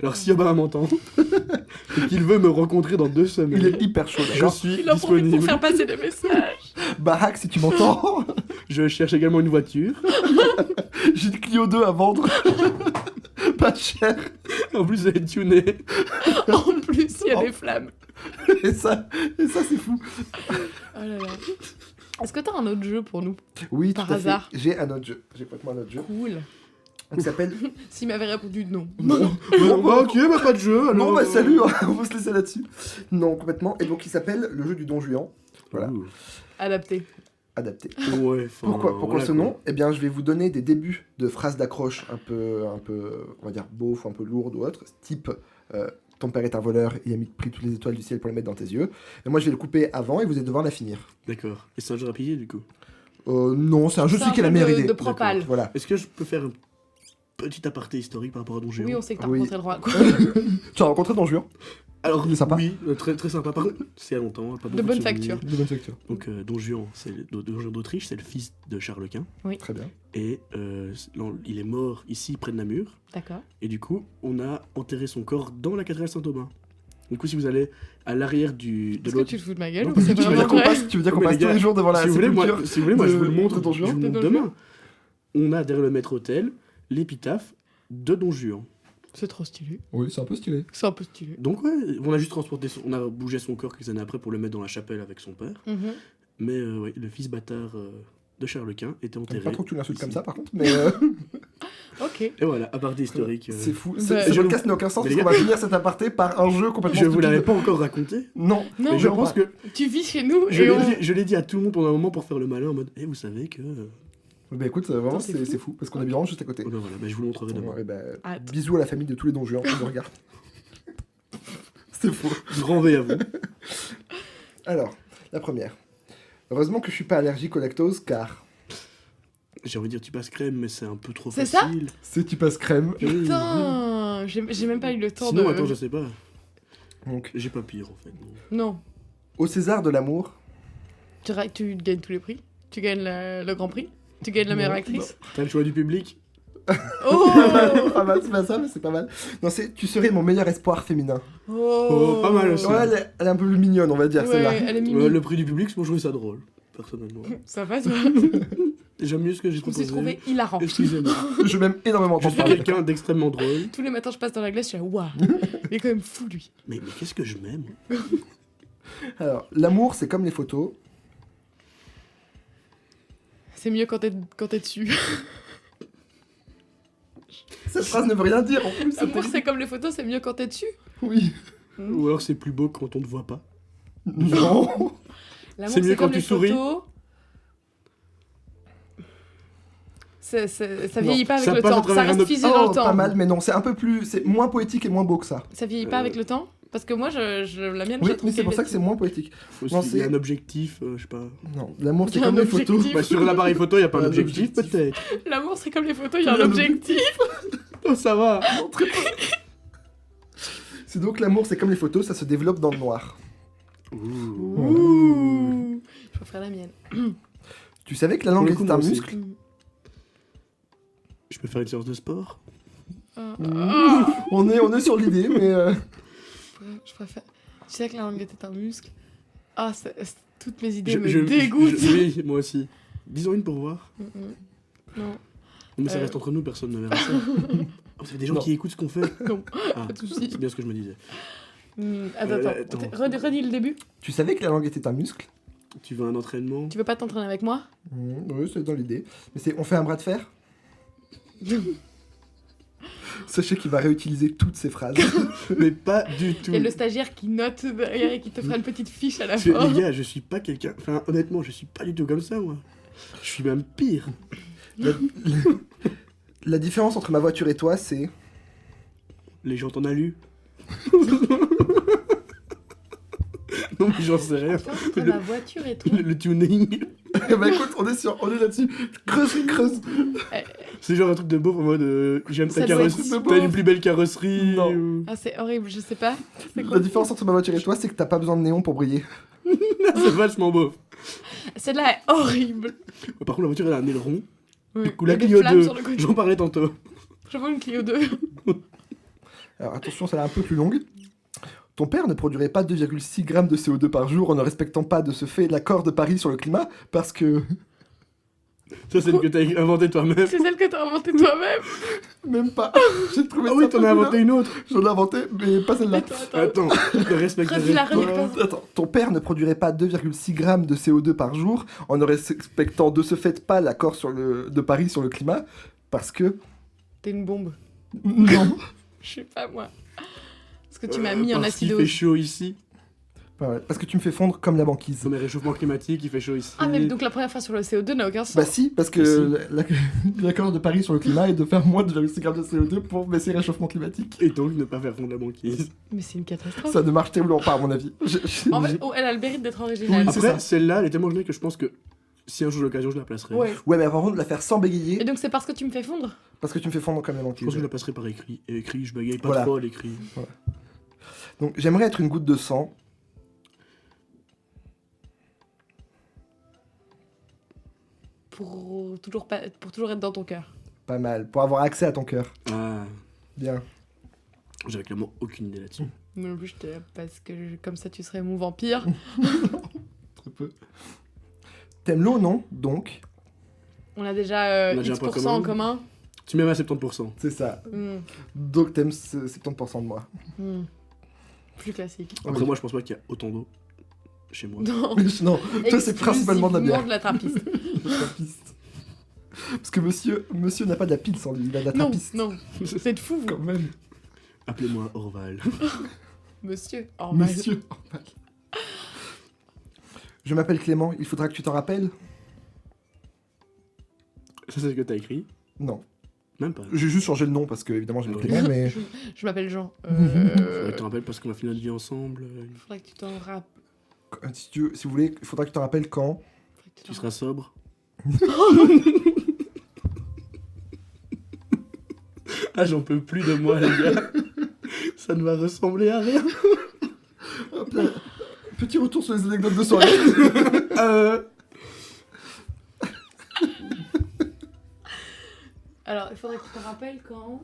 [SPEAKER 2] Alors si Obama m'entend, et qu'il veut me rencontrer dans 2 semaines,
[SPEAKER 3] il est hyper chaud.
[SPEAKER 2] je
[SPEAKER 3] D'accord.
[SPEAKER 2] suis
[SPEAKER 1] Il en profite
[SPEAKER 2] disponible.
[SPEAKER 1] pour faire passer des messages.
[SPEAKER 3] Barak, si tu m'entends,
[SPEAKER 2] Je cherche également une voiture.
[SPEAKER 3] j'ai une Clio 2 à vendre. Pas cher.
[SPEAKER 2] En plus, elle est tunée.
[SPEAKER 1] En plus, il y a des flammes.
[SPEAKER 3] Et ça c'est fou.
[SPEAKER 1] Oh là là. Est-ce que t'as un autre jeu pour nous?
[SPEAKER 3] Oui,
[SPEAKER 1] Par
[SPEAKER 3] tout à fait.
[SPEAKER 1] hasard.
[SPEAKER 3] J'ai un autre jeu. J'ai complètement un autre jeu.
[SPEAKER 1] Cool.
[SPEAKER 3] Il s'appelle.
[SPEAKER 1] S'il m'avait répondu non.
[SPEAKER 3] Non.
[SPEAKER 2] Bah, ok, bah pas de jeu. Alors,
[SPEAKER 3] Bon bah salut, on va se laisser là-dessus. Non, complètement. Et donc il s'appelle le jeu du Don Juan. Voilà.
[SPEAKER 2] Ouh.
[SPEAKER 1] Adapté.
[SPEAKER 3] Adapté.
[SPEAKER 2] Ouais, enfin,
[SPEAKER 3] Pourquoi
[SPEAKER 2] voilà,
[SPEAKER 3] ce
[SPEAKER 2] quoi.
[SPEAKER 3] nom? Eh bien, je vais vous donner des débuts de phrases d'accroche un peu, on va dire, beauf, un peu lourdes ou autre, type ton père est un voleur, il a pris toutes les étoiles du ciel pour les mettre dans tes yeux. Et moi, je vais le couper avant et vous allez devoir la finir.
[SPEAKER 2] D'accord. Et c'est un jeu rapide du coup.
[SPEAKER 3] Non, c'est un jeu
[SPEAKER 1] C'est
[SPEAKER 3] celui
[SPEAKER 1] un
[SPEAKER 3] qui a la
[SPEAKER 1] jeu
[SPEAKER 3] meilleure
[SPEAKER 1] de
[SPEAKER 3] idée.
[SPEAKER 1] propale.
[SPEAKER 3] Voilà.
[SPEAKER 2] Est-ce que je peux faire un petit aparté historique par rapport à Don Juan?
[SPEAKER 1] Oui, on sait que t'as
[SPEAKER 3] Oui.
[SPEAKER 1] rencontré le roi. Quoi.
[SPEAKER 3] Tu as rencontré Don Juan?
[SPEAKER 2] Alors,
[SPEAKER 3] Il est sympa.
[SPEAKER 2] oui, très, très sympa. Par contre, c'est il y a longtemps. Pas beaucoup
[SPEAKER 1] De bonne
[SPEAKER 2] souvenirs.
[SPEAKER 1] facture.
[SPEAKER 3] De bonne facture.
[SPEAKER 2] Donc, Don Juan, c'est Don Juan d'Autriche, c'est le fils de Charles Quint.
[SPEAKER 3] Très bien.
[SPEAKER 2] Et il est mort ici, près de Namur.
[SPEAKER 1] D'accord.
[SPEAKER 2] Et du coup, on a enterré son corps dans la cathédrale Saint-Aubin. Du coup, si vous allez à l'arrière de
[SPEAKER 1] Est-ce que
[SPEAKER 2] l'autre...
[SPEAKER 1] tu te fous de ma gueule
[SPEAKER 2] Non,
[SPEAKER 1] ou
[SPEAKER 2] pas
[SPEAKER 1] c'est
[SPEAKER 2] du tout,
[SPEAKER 3] Tu veux
[SPEAKER 1] vraiment
[SPEAKER 3] dire qu'on
[SPEAKER 1] vrai?
[SPEAKER 3] passe, tu veux dire qu'on
[SPEAKER 2] Mais
[SPEAKER 3] passe
[SPEAKER 2] les
[SPEAKER 3] tous
[SPEAKER 2] gars,
[SPEAKER 3] les jours devant la
[SPEAKER 2] si vous voulez, moi,
[SPEAKER 3] sépulture
[SPEAKER 2] je vous le
[SPEAKER 3] de
[SPEAKER 2] montre,
[SPEAKER 3] Don Juan
[SPEAKER 2] je vous le
[SPEAKER 1] De
[SPEAKER 2] montre
[SPEAKER 1] Don Juan.
[SPEAKER 2] demain. On a derrière le maître-autel l'épitaphe de Don Juan.
[SPEAKER 1] C'est trop stylé.
[SPEAKER 3] Oui, c'est un peu stylé.
[SPEAKER 1] C'est un peu stylé.
[SPEAKER 2] Donc ouais, on a juste transporté, on a bougé son corps quelques années après pour le mettre dans la chapelle avec son père.
[SPEAKER 1] Mhm.
[SPEAKER 2] Mais ouais, le fils bâtard de Charles Quint était
[SPEAKER 3] J'aime
[SPEAKER 2] enterré.
[SPEAKER 3] pas trop que tu l'insultes
[SPEAKER 2] ici.
[SPEAKER 3] comme ça, par contre, mais
[SPEAKER 1] Ok.
[SPEAKER 2] Et voilà, aparté historique.
[SPEAKER 3] c'est fou.
[SPEAKER 1] Bah,
[SPEAKER 3] Ce
[SPEAKER 2] je-
[SPEAKER 3] podcast n'a aucun sens
[SPEAKER 2] Mais
[SPEAKER 3] parce
[SPEAKER 2] les
[SPEAKER 3] qu'on va finir cet aparté par un jeu complètement
[SPEAKER 2] Je vous
[SPEAKER 3] stupide.
[SPEAKER 2] l'avais pas encore raconté.
[SPEAKER 3] Non.
[SPEAKER 1] Non,
[SPEAKER 2] Mais je
[SPEAKER 3] non,
[SPEAKER 2] pense
[SPEAKER 3] pas.
[SPEAKER 2] que
[SPEAKER 1] tu vis chez nous
[SPEAKER 2] je
[SPEAKER 1] et
[SPEAKER 2] l'ai
[SPEAKER 1] on...
[SPEAKER 2] dit, je l'ai dit à tout le monde pendant un moment pour faire le malin en mode vous savez que.
[SPEAKER 3] Bah écoute, vraiment,
[SPEAKER 1] Attends, c'est fou.
[SPEAKER 3] c'est fou parce qu'on a vraiment juste à côté.
[SPEAKER 2] Oh, ben voilà, ben je vous le montrerai demain.
[SPEAKER 3] Ouais, bah,
[SPEAKER 1] Hâte.
[SPEAKER 3] bisous à la famille de tous les Don Juan qui nous regardent. C'est faux.
[SPEAKER 2] Grand V à vous.
[SPEAKER 3] Alors, la première. Heureusement que je suis pas allergique au lactose car
[SPEAKER 2] J'ai envie de dire tu passes crème, mais c'est un peu trop
[SPEAKER 1] C'est ça
[SPEAKER 2] facile.
[SPEAKER 3] si tu passes crème.
[SPEAKER 1] Putain, j'ai même pas eu le temps
[SPEAKER 2] Sinon,
[SPEAKER 1] de...
[SPEAKER 2] attends, je sais pas.
[SPEAKER 3] Donc,
[SPEAKER 2] J'ai pas pire en fait. non.
[SPEAKER 1] Non.
[SPEAKER 3] au César de l'amour.
[SPEAKER 1] Tu gagnes tous les prix. Tu gagnes le Grand Prix. Tu gagnes la meilleure
[SPEAKER 3] Non,
[SPEAKER 1] actrice.
[SPEAKER 2] T'as le choix du public.
[SPEAKER 1] Oh
[SPEAKER 3] Pas mal, c'est pas ça, mais c'est pas mal. Non, c'est tu serais mon meilleur espoir féminin.
[SPEAKER 2] Oh, pas mal aussi.
[SPEAKER 3] Ouais, elle est un peu plus mignonne, on va dire,
[SPEAKER 1] Ouais,
[SPEAKER 3] celle-là.
[SPEAKER 1] elle est mimi.
[SPEAKER 2] Le prix du public, moi je trouvais ça drôle, personnellement.
[SPEAKER 1] Ça va, toi?
[SPEAKER 2] J'aime mieux ce que j'ai
[SPEAKER 1] Je me suis
[SPEAKER 2] proposé.
[SPEAKER 1] trouvé hilarant.
[SPEAKER 2] Excusez-moi.
[SPEAKER 3] Je m'aime énormément
[SPEAKER 2] Je
[SPEAKER 3] t'en
[SPEAKER 2] suis
[SPEAKER 3] parler.
[SPEAKER 2] quelqu'un d'extrêmement drôle.
[SPEAKER 1] Tous les matins, je passe dans la glace, je suis là, waouh, il est quand même fou, lui.
[SPEAKER 2] Mais qu'est-ce que je m'aime.
[SPEAKER 3] Alors, l'amour, c'est comme les photos.
[SPEAKER 1] C'est mieux quand t'es dessus.
[SPEAKER 3] Cette phrase ne veut rien dire en plus.
[SPEAKER 1] L'amour, c'est comme les photos, c'est mieux quand t'es dessus.
[SPEAKER 3] Oui.
[SPEAKER 2] Ou alors c'est plus beau quand on ne te voit pas.
[SPEAKER 3] Non.
[SPEAKER 1] L'amour,
[SPEAKER 2] C'est mieux quand
[SPEAKER 1] comme
[SPEAKER 2] tu
[SPEAKER 1] les
[SPEAKER 2] souris.
[SPEAKER 1] photos. Ça
[SPEAKER 3] Non,
[SPEAKER 1] vieillit pas avec
[SPEAKER 2] ça
[SPEAKER 1] le
[SPEAKER 2] passe à
[SPEAKER 1] temps,
[SPEAKER 2] travers
[SPEAKER 1] ça
[SPEAKER 2] un
[SPEAKER 1] reste
[SPEAKER 2] autre-
[SPEAKER 1] figé dans
[SPEAKER 3] Oh,
[SPEAKER 1] le temps.
[SPEAKER 3] pas mal, mais non, c'est un peu plus, c'est moins poétique et moins beau que ça.
[SPEAKER 1] Ça vieillit pas avec le temps? Parce que moi, la mienne,
[SPEAKER 3] Oui,
[SPEAKER 1] je la trouve
[SPEAKER 3] mais c'est pour ça que
[SPEAKER 1] vieille.
[SPEAKER 3] c'est moins poétique.
[SPEAKER 2] Faut
[SPEAKER 3] Non,
[SPEAKER 2] aussi- il y a
[SPEAKER 3] c'est-
[SPEAKER 2] un objectif, je sais pas.
[SPEAKER 3] Non, l'amour, c'est
[SPEAKER 1] Il y a
[SPEAKER 3] comme
[SPEAKER 1] un
[SPEAKER 3] les photos.
[SPEAKER 1] objectif.
[SPEAKER 2] Bah, sur l'appareil photo, il n'y a pas
[SPEAKER 3] Un
[SPEAKER 2] d'objectif,
[SPEAKER 3] objectif.
[SPEAKER 2] peut-être.
[SPEAKER 1] L'amour, c'est comme les photos, il y a
[SPEAKER 3] Il y a
[SPEAKER 1] un
[SPEAKER 3] un
[SPEAKER 1] objectif.
[SPEAKER 2] Oh, ça va.
[SPEAKER 3] Non, très peu. C'est donc l'amour, c'est comme les photos, ça se développe dans le noir.
[SPEAKER 2] Ouh.
[SPEAKER 1] Ouh. Je préfère la mienne.
[SPEAKER 3] Tu savais que la langue
[SPEAKER 2] Pour le coup,
[SPEAKER 3] est un
[SPEAKER 2] moi aussi.
[SPEAKER 3] muscle?
[SPEAKER 2] Je peux faire une séance de sport.
[SPEAKER 3] On est sur l'idée, mais
[SPEAKER 1] Je préfère. Tu sais que la langue était un muscle. Ah, toutes mes idées
[SPEAKER 2] Je-
[SPEAKER 1] me
[SPEAKER 2] je-
[SPEAKER 1] dégoûtent.
[SPEAKER 2] Oui, moi aussi. Disons une pour voir.
[SPEAKER 1] Non.
[SPEAKER 2] Mais ça
[SPEAKER 1] Euh.
[SPEAKER 2] reste entre nous, personne ne verra ça. Oh, ça fait des gens
[SPEAKER 3] Non.
[SPEAKER 2] qui écoutent ce qu'on fait.
[SPEAKER 1] Non,
[SPEAKER 2] Ah,
[SPEAKER 1] pas de soucis.
[SPEAKER 2] c'est bien ce que je me disais.
[SPEAKER 1] Attends. Redis le début.
[SPEAKER 3] Tu savais que la langue était un muscle?
[SPEAKER 2] Tu veux un entraînement?
[SPEAKER 1] Tu veux pas t'entraîner avec moi?
[SPEAKER 3] Oui, c'est dans l'idée. Mais on fait un bras de fer? Sachez qu'il va réutiliser toutes ces phrases.
[SPEAKER 2] Mais pas du tout.
[SPEAKER 1] Il y a le stagiaire qui note derrière et qui te fera une petite fiche à la
[SPEAKER 2] Les
[SPEAKER 1] fin.
[SPEAKER 2] gars, je suis pas quelqu'un... Enfin, honnêtement, je suis pas du tout comme ça, moi. Je suis même pire.
[SPEAKER 3] La différence entre ma voiture et toi, c'est...
[SPEAKER 2] Les gens t'en allument. Non, mais j'en sais rien.
[SPEAKER 1] Entre ma voiture et toi.
[SPEAKER 2] Le tuning.
[SPEAKER 3] Bah écoute, on est là-dessus. Creuse.
[SPEAKER 2] C'est genre un truc de beau en mode j'aime ta
[SPEAKER 1] Ça doit
[SPEAKER 2] carrosserie.
[SPEAKER 1] être
[SPEAKER 2] T'as une plus belle carrosserie.
[SPEAKER 3] Non.
[SPEAKER 2] ou-
[SPEAKER 1] Ah, c'est horrible, je sais pas. C'est quoi?
[SPEAKER 3] La différence entre ma voiture et toi, c'est que t'as pas besoin de néon pour briller.
[SPEAKER 2] C'est vachement beau.
[SPEAKER 1] Celle-là est horrible.
[SPEAKER 2] Par contre, la voiture elle a un aileron.
[SPEAKER 1] Oui.
[SPEAKER 2] Du coup,
[SPEAKER 1] Il y a
[SPEAKER 2] la
[SPEAKER 1] des
[SPEAKER 2] Clio
[SPEAKER 1] flammes
[SPEAKER 2] 2.
[SPEAKER 1] sur le côté.
[SPEAKER 2] J'en parlais tantôt.
[SPEAKER 1] Je vois une Clio 2.
[SPEAKER 3] Alors attention, celle-là est un peu plus longue. Ton père ne produirait pas 2,6 grammes de CO2 par jour en ne respectant pas de ce fait l'accord de Paris sur le climat parce que...
[SPEAKER 2] Ça, c'est le que t'as inventé toi-même.
[SPEAKER 1] C'est celle que t'as inventée toi-même.
[SPEAKER 3] Même pas. J'ai trouvé
[SPEAKER 2] Ah
[SPEAKER 3] ça
[SPEAKER 2] oui, t'en as
[SPEAKER 3] fabuleux.
[SPEAKER 2] inventé une autre.
[SPEAKER 3] J'en ai inventé, mais pas celle-là.
[SPEAKER 1] Attends.
[SPEAKER 2] Attends, je respecte
[SPEAKER 1] Redis-la, redis-la.
[SPEAKER 3] Attends, ton père ne produirait pas 2,6 grammes de CO2 par jour en ne respectant de ce fait pas l'accord de Paris sur le climat parce que...
[SPEAKER 1] T'es une bombe.
[SPEAKER 3] Non.
[SPEAKER 1] Je sais pas moi. Parce que tu m'as mis en
[SPEAKER 2] Parce qu'il fait
[SPEAKER 1] acidose.
[SPEAKER 2] chaud ici.
[SPEAKER 3] Ouais, parce que tu me fais fondre comme la banquise.
[SPEAKER 2] Comme le réchauffement climatique, il fait chaud ici.
[SPEAKER 1] Ah, mais donc la première fois sur le CO2 n'a aucun sens.
[SPEAKER 3] Bah si, parce que l'accord de Paris sur le climat est de faire moins de 2,6 grammes de CO2 pour baisser le réchauffement climatique.
[SPEAKER 2] Et donc, ne pas faire fondre la banquise.
[SPEAKER 1] Mais c'est une catastrophe.
[SPEAKER 3] Ça ne marche terriblement pas à mon avis.
[SPEAKER 1] En fait, oh, elle a le mérite d'être originale.
[SPEAKER 3] Oui, c'est
[SPEAKER 2] Après,
[SPEAKER 3] ça.
[SPEAKER 2] celle-là, elle est tellement géniale que je pense que si un jour j'ai l'occasion, je la placerai.
[SPEAKER 1] Ouais.
[SPEAKER 3] Ouais, mais par contre, la faire sans
[SPEAKER 1] Et
[SPEAKER 3] bégayer,
[SPEAKER 1] donc c'est parce que tu me fais fondre.
[SPEAKER 3] parce que tu me fais fondre comme la
[SPEAKER 2] Je
[SPEAKER 3] banquise.
[SPEAKER 2] pense que je la passerai par écrit. Et écrit, je bagaille pas
[SPEAKER 3] Voilà.
[SPEAKER 2] trop à l'écrit.
[SPEAKER 3] Donc j'aimerais être une goutte de sang.
[SPEAKER 1] Pour toujours être dans ton cœur.
[SPEAKER 3] Pas mal. Pour avoir accès à ton cœur.
[SPEAKER 2] Ah,
[SPEAKER 3] Bien.
[SPEAKER 2] j'avais clairement aucune idée là-dessus.
[SPEAKER 1] Moi non plus, j'étais là parce que comme ça tu serais mon vampire.
[SPEAKER 3] Très peu. T'aimes l'eau, non? Donc,
[SPEAKER 1] On a déjà
[SPEAKER 2] On a déjà un point
[SPEAKER 1] X% en
[SPEAKER 2] commun.
[SPEAKER 1] commun.
[SPEAKER 2] Tu m'aimes à 70%.
[SPEAKER 3] c'est ça.
[SPEAKER 1] Hmm.
[SPEAKER 3] Donc t'aimes 70% de moi.
[SPEAKER 1] Hmm. Plus classique.
[SPEAKER 2] Après,
[SPEAKER 3] Oui.
[SPEAKER 2] moi, je pense pas qu'il y a autant d'eau chez moi.
[SPEAKER 1] Non.
[SPEAKER 3] Non, toi c'est principalement de la bière.
[SPEAKER 1] Exclusivement de la trappiste.
[SPEAKER 3] De la trappiste. Parce que monsieur n'a pas de la pile sans lui, il a de la
[SPEAKER 1] non,
[SPEAKER 3] trappiste.
[SPEAKER 1] non. C'est de fou, vous.
[SPEAKER 3] Quand même.
[SPEAKER 2] Appelez-moi Orval.
[SPEAKER 1] Monsieur. Oh, mal.
[SPEAKER 3] Monsieur. Je m'appelle Clément, il faudra que tu t'en rappelles?
[SPEAKER 2] Ça, c'est ce que t'as écrit?
[SPEAKER 3] Non.
[SPEAKER 2] Même pas.
[SPEAKER 3] J'ai juste changé le nom parce que évidemment j'ai
[SPEAKER 2] Ouais.
[SPEAKER 3] Clément, mais...
[SPEAKER 1] Je m'appelle Jean.
[SPEAKER 2] Faudrait que tu te rappelles parce qu'on a fait notre vie ensemble.
[SPEAKER 1] Faudrait que tu t'en rappelles.
[SPEAKER 3] Si vous voulez, il faudra que tu t'en rappelles quand?
[SPEAKER 2] Tu seras sobre. Ah, j'en peux plus de moi, les gars. Ça ne va ressembler à rien.
[SPEAKER 3] Hop là. Petit retour sur les anecdotes de soirée.
[SPEAKER 1] Alors, il faudrait que tu t'en rappelles quand.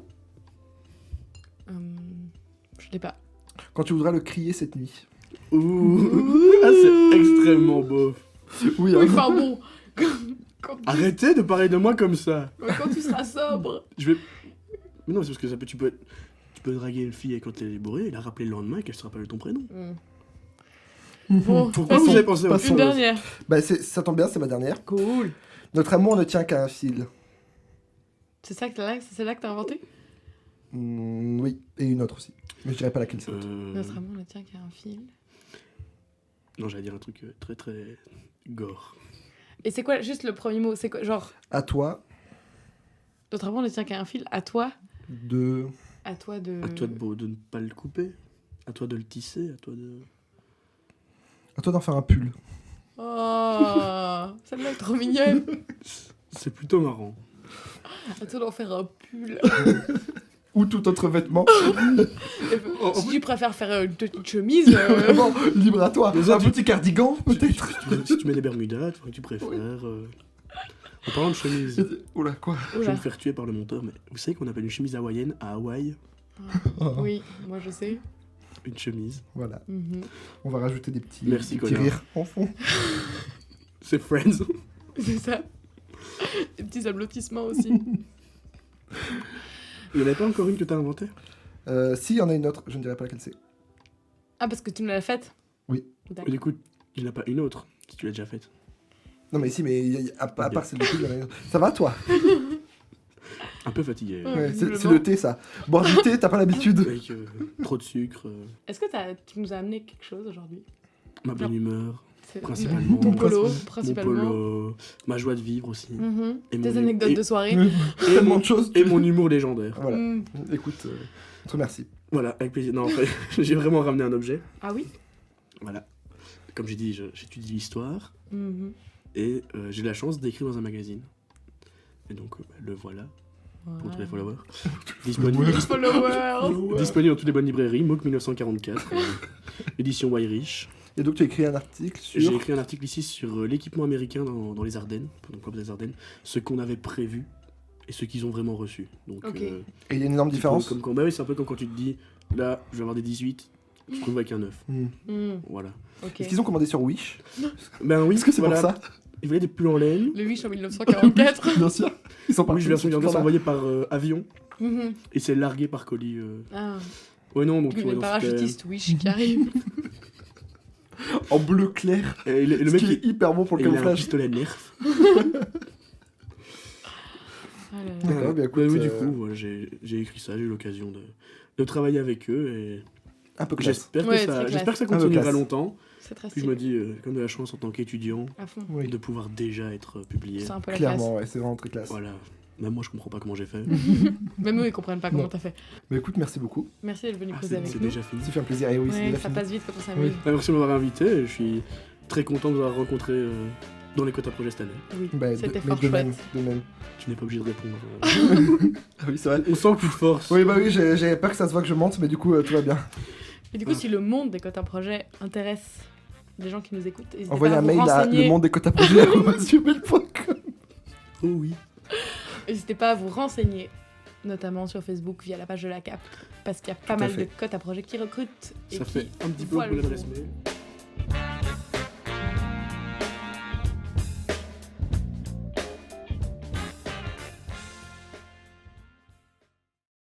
[SPEAKER 1] Je l'ai pas.
[SPEAKER 3] Quand tu voudras le crier cette nuit.
[SPEAKER 2] Ouh. Ah, c'est extrêmement beau.
[SPEAKER 3] Oui,
[SPEAKER 1] Oui,
[SPEAKER 3] hein.
[SPEAKER 1] enfin bon.
[SPEAKER 2] Arrêtez de parler de moi comme ça.
[SPEAKER 1] Quand tu seras sobre.
[SPEAKER 2] Je vais. Mais non, c'est parce que ça peut, tu peux draguer une fille quand elle est bourrée et la rappeler le lendemain et qu'elle se rappelle de ton prénom.
[SPEAKER 1] Bon,
[SPEAKER 2] Pourquoi
[SPEAKER 1] vas-y,
[SPEAKER 2] vous avez pensé à
[SPEAKER 3] pas
[SPEAKER 2] autre
[SPEAKER 1] une
[SPEAKER 2] chose
[SPEAKER 1] dernière.
[SPEAKER 3] Bah, ça tombe bien, c'est ma dernière.
[SPEAKER 1] Cool.
[SPEAKER 3] Notre amour ne tient qu'à un fil.
[SPEAKER 1] C'est ça que c'est là que t'as inventé.
[SPEAKER 3] Oui, et une autre aussi. Mais je dirais pas laquelle c'est.
[SPEAKER 1] Notre amour ne tient qu'à un fil.
[SPEAKER 2] Non, j'allais dire un truc très très gore.
[SPEAKER 1] Et c'est quoi juste le premier mot? C'est quoi genre
[SPEAKER 3] À toi
[SPEAKER 1] notre amour ne tient qu'à un fil. À toi.
[SPEAKER 3] de...
[SPEAKER 1] À toi de.
[SPEAKER 2] À toi de ne pas le couper. À toi de le tisser. À toi de.
[SPEAKER 3] À toi d'en faire un pull.
[SPEAKER 1] Oh, celle-là est trop mignonne.
[SPEAKER 2] C'est plutôt marrant.
[SPEAKER 1] À toi d'en faire un pull.
[SPEAKER 3] Ou tout autre vêtement.
[SPEAKER 1] Si tu préfères faire une petite chemise.
[SPEAKER 3] Vraiment, libre à toi.
[SPEAKER 2] Mais ça,
[SPEAKER 3] Un petit cardigan, peut-être.
[SPEAKER 2] Si tu mets des bermudas, tu préfères. En parlant de chemise,
[SPEAKER 3] Oula, quoi?
[SPEAKER 2] je vais
[SPEAKER 1] Oula.
[SPEAKER 2] me faire tuer par le monteur, mais vous savez qu'on appelle une chemise hawaïenne à Hawaï
[SPEAKER 1] Oui, moi je sais.
[SPEAKER 2] une chemise.
[SPEAKER 3] Voilà,
[SPEAKER 1] Mhm.
[SPEAKER 3] on va rajouter des petits,
[SPEAKER 2] Merci,
[SPEAKER 3] des petits
[SPEAKER 2] connard.
[SPEAKER 3] rires en fond.
[SPEAKER 2] C'est Friends.
[SPEAKER 1] C'est ça. Des petits applaudissements aussi.
[SPEAKER 2] Il n'y en avait pas encore une que t'as inventée?
[SPEAKER 3] Si, il y en a une autre, je ne dirais pas laquelle c'est.
[SPEAKER 1] Ah, parce que tu nous l'as faite?
[SPEAKER 3] Oui.
[SPEAKER 2] Et
[SPEAKER 1] D'accord.
[SPEAKER 2] du coup, il n'y en a pas une autre, si tu l'as déjà faite.
[SPEAKER 3] Non, mais si, mais à part celle de il y en a une autre. Ça va, toi?
[SPEAKER 2] Un peu fatigué.
[SPEAKER 3] Ouais, c'est
[SPEAKER 1] visiblement.
[SPEAKER 3] le thé, ça. Boire du thé, t'as pas l'habitude.
[SPEAKER 2] Avec trop de sucre,
[SPEAKER 1] Est-ce que tu nous as amené quelque chose aujourd'hui?
[SPEAKER 2] ma bonne humeur,
[SPEAKER 1] C'est-
[SPEAKER 2] Principalement.
[SPEAKER 1] Ton polo,
[SPEAKER 3] Mon
[SPEAKER 2] mon
[SPEAKER 1] principalement.
[SPEAKER 2] polo, ma joie de vivre aussi.
[SPEAKER 1] Mhm.
[SPEAKER 2] Et
[SPEAKER 1] Tes
[SPEAKER 2] mon-
[SPEAKER 1] anecdotes
[SPEAKER 2] et-
[SPEAKER 1] de soirée.
[SPEAKER 3] Tellement de choses.
[SPEAKER 2] Et mon humour légendaire.
[SPEAKER 3] Voilà.
[SPEAKER 1] Mm.
[SPEAKER 3] Écoute, on te remercie.
[SPEAKER 2] Voilà, avec plaisir. Non, en fait, j'ai vraiment ramené un objet.
[SPEAKER 1] Ah oui?
[SPEAKER 2] Voilà. Comme j'ai dit, j'étudie l'histoire
[SPEAKER 1] Mhm.
[SPEAKER 2] et j'ai la chance d'écrire dans un magazine. Et donc, le voilà, pour tous les followers. Disponible,
[SPEAKER 1] Followers.
[SPEAKER 2] disponible dans toutes les bonnes librairies, MOOC 1944, édition Wyrich.
[SPEAKER 3] Et donc, tu as écrit un article sur.
[SPEAKER 2] J'ai écrit un article ici sur l'équipement américain dans les Ardennes, donc peuple des Ardennes, ce qu'on avait prévu et ce qu'ils ont vraiment reçu. Donc,
[SPEAKER 1] Ok.
[SPEAKER 3] Et il y a une énorme différence.
[SPEAKER 2] bah oui, c'est un peu comme quand tu te dis, là, je vais avoir des 18, tu te retrouves avec un 9.
[SPEAKER 3] Hmm.
[SPEAKER 1] Mm.
[SPEAKER 2] Voilà.
[SPEAKER 1] Ok.
[SPEAKER 3] Est-ce qu'ils ont commandé sur Wish?
[SPEAKER 2] Ben oui,
[SPEAKER 3] Est-ce que c'est
[SPEAKER 2] voilà.
[SPEAKER 3] pour ça?
[SPEAKER 2] Ils voulaient des pulls en laine.
[SPEAKER 1] Le Wish en 1944.
[SPEAKER 3] Bien sûr. Ils sont
[SPEAKER 2] Oui, je version irlandaise, c'est envoyé par avion
[SPEAKER 1] Mhm.
[SPEAKER 2] et c'est largué par colis.
[SPEAKER 1] Ah,
[SPEAKER 2] Ouais, non, donc
[SPEAKER 1] il y a
[SPEAKER 2] ouais,
[SPEAKER 1] des
[SPEAKER 2] donc,
[SPEAKER 1] parachutistes Wish qui arrivent.
[SPEAKER 3] En bleu clair.
[SPEAKER 2] et le
[SPEAKER 3] Ce
[SPEAKER 2] mec,
[SPEAKER 3] qui est hyper bon pour le
[SPEAKER 2] il a un
[SPEAKER 3] camouflage.
[SPEAKER 2] pistolet Nerf.
[SPEAKER 1] Ah là là.
[SPEAKER 3] D'accord, bien, écoute,
[SPEAKER 2] Ouais, oui, du coup, voilà, j'ai écrit ça, j'ai eu l'occasion de travailler avec eux et
[SPEAKER 3] Un peu classe.
[SPEAKER 2] j'espère
[SPEAKER 1] Ouais,
[SPEAKER 2] que,
[SPEAKER 1] très
[SPEAKER 2] j'espère que ça
[SPEAKER 3] Un peu
[SPEAKER 2] continuera
[SPEAKER 3] classe.
[SPEAKER 2] longtemps.
[SPEAKER 1] C'est très
[SPEAKER 2] Puis je me
[SPEAKER 1] stylé.
[SPEAKER 2] dis, comme de la chance en tant qu'étudiant,
[SPEAKER 1] À fond.
[SPEAKER 3] Oui,
[SPEAKER 2] de pouvoir déjà être publié.
[SPEAKER 1] C'est un peu la classe.
[SPEAKER 3] clairement, ouais, c'est vraiment très classe.
[SPEAKER 2] Voilà. Même moi, je comprends pas comment j'ai fait.
[SPEAKER 1] Même eux, ils comprennent pas comment
[SPEAKER 3] Non.
[SPEAKER 1] t'as fait.
[SPEAKER 3] Mais écoute, merci beaucoup.
[SPEAKER 1] Merci d'être venu
[SPEAKER 2] Ah,
[SPEAKER 1] causer
[SPEAKER 2] c'est
[SPEAKER 1] avec
[SPEAKER 2] c'est
[SPEAKER 1] nous.
[SPEAKER 2] déjà fini.
[SPEAKER 3] Ça fait un plaisir. Et oui, c'est
[SPEAKER 1] Ouais,
[SPEAKER 3] déjà
[SPEAKER 1] ça
[SPEAKER 3] fini.
[SPEAKER 1] passe vite quand on s'amuse.
[SPEAKER 2] Ah, merci de m'avoir invité. Je suis très content de vous avoir rencontré dans les quotas projets cette année.
[SPEAKER 1] Oui,
[SPEAKER 3] Bah,
[SPEAKER 1] c'était
[SPEAKER 3] mais
[SPEAKER 1] fort
[SPEAKER 3] de même,
[SPEAKER 1] chouette.
[SPEAKER 3] de même.
[SPEAKER 2] Tu n'es pas obligé de répondre.
[SPEAKER 3] Ah oui, c'est vrai.
[SPEAKER 2] On sent que tu te forces.
[SPEAKER 3] Oui, bah oui, j'avais peur que ça se voit que je monte, mais du coup, tout va bien.
[SPEAKER 1] Et du coup, si le monde des quotas projets intéresse les gens qui nous écoutent, n'hésitez
[SPEAKER 3] Envoyez
[SPEAKER 1] pas à
[SPEAKER 3] un
[SPEAKER 1] vous
[SPEAKER 3] mail à
[SPEAKER 1] renseigner.
[SPEAKER 3] le monde des quotas projets@gmail.com.
[SPEAKER 2] Oh oui.
[SPEAKER 1] N'hésitez pas à vous renseigner, notamment sur Facebook via la page de la CAP, parce qu'il y a pas
[SPEAKER 3] Tout à
[SPEAKER 1] mal
[SPEAKER 3] fait.
[SPEAKER 1] de quotas projets qui recrutent et
[SPEAKER 2] Ça
[SPEAKER 1] qui
[SPEAKER 2] fait un petit peu
[SPEAKER 1] voient
[SPEAKER 2] pour
[SPEAKER 1] le
[SPEAKER 2] l'adresse
[SPEAKER 1] jour.
[SPEAKER 2] mail.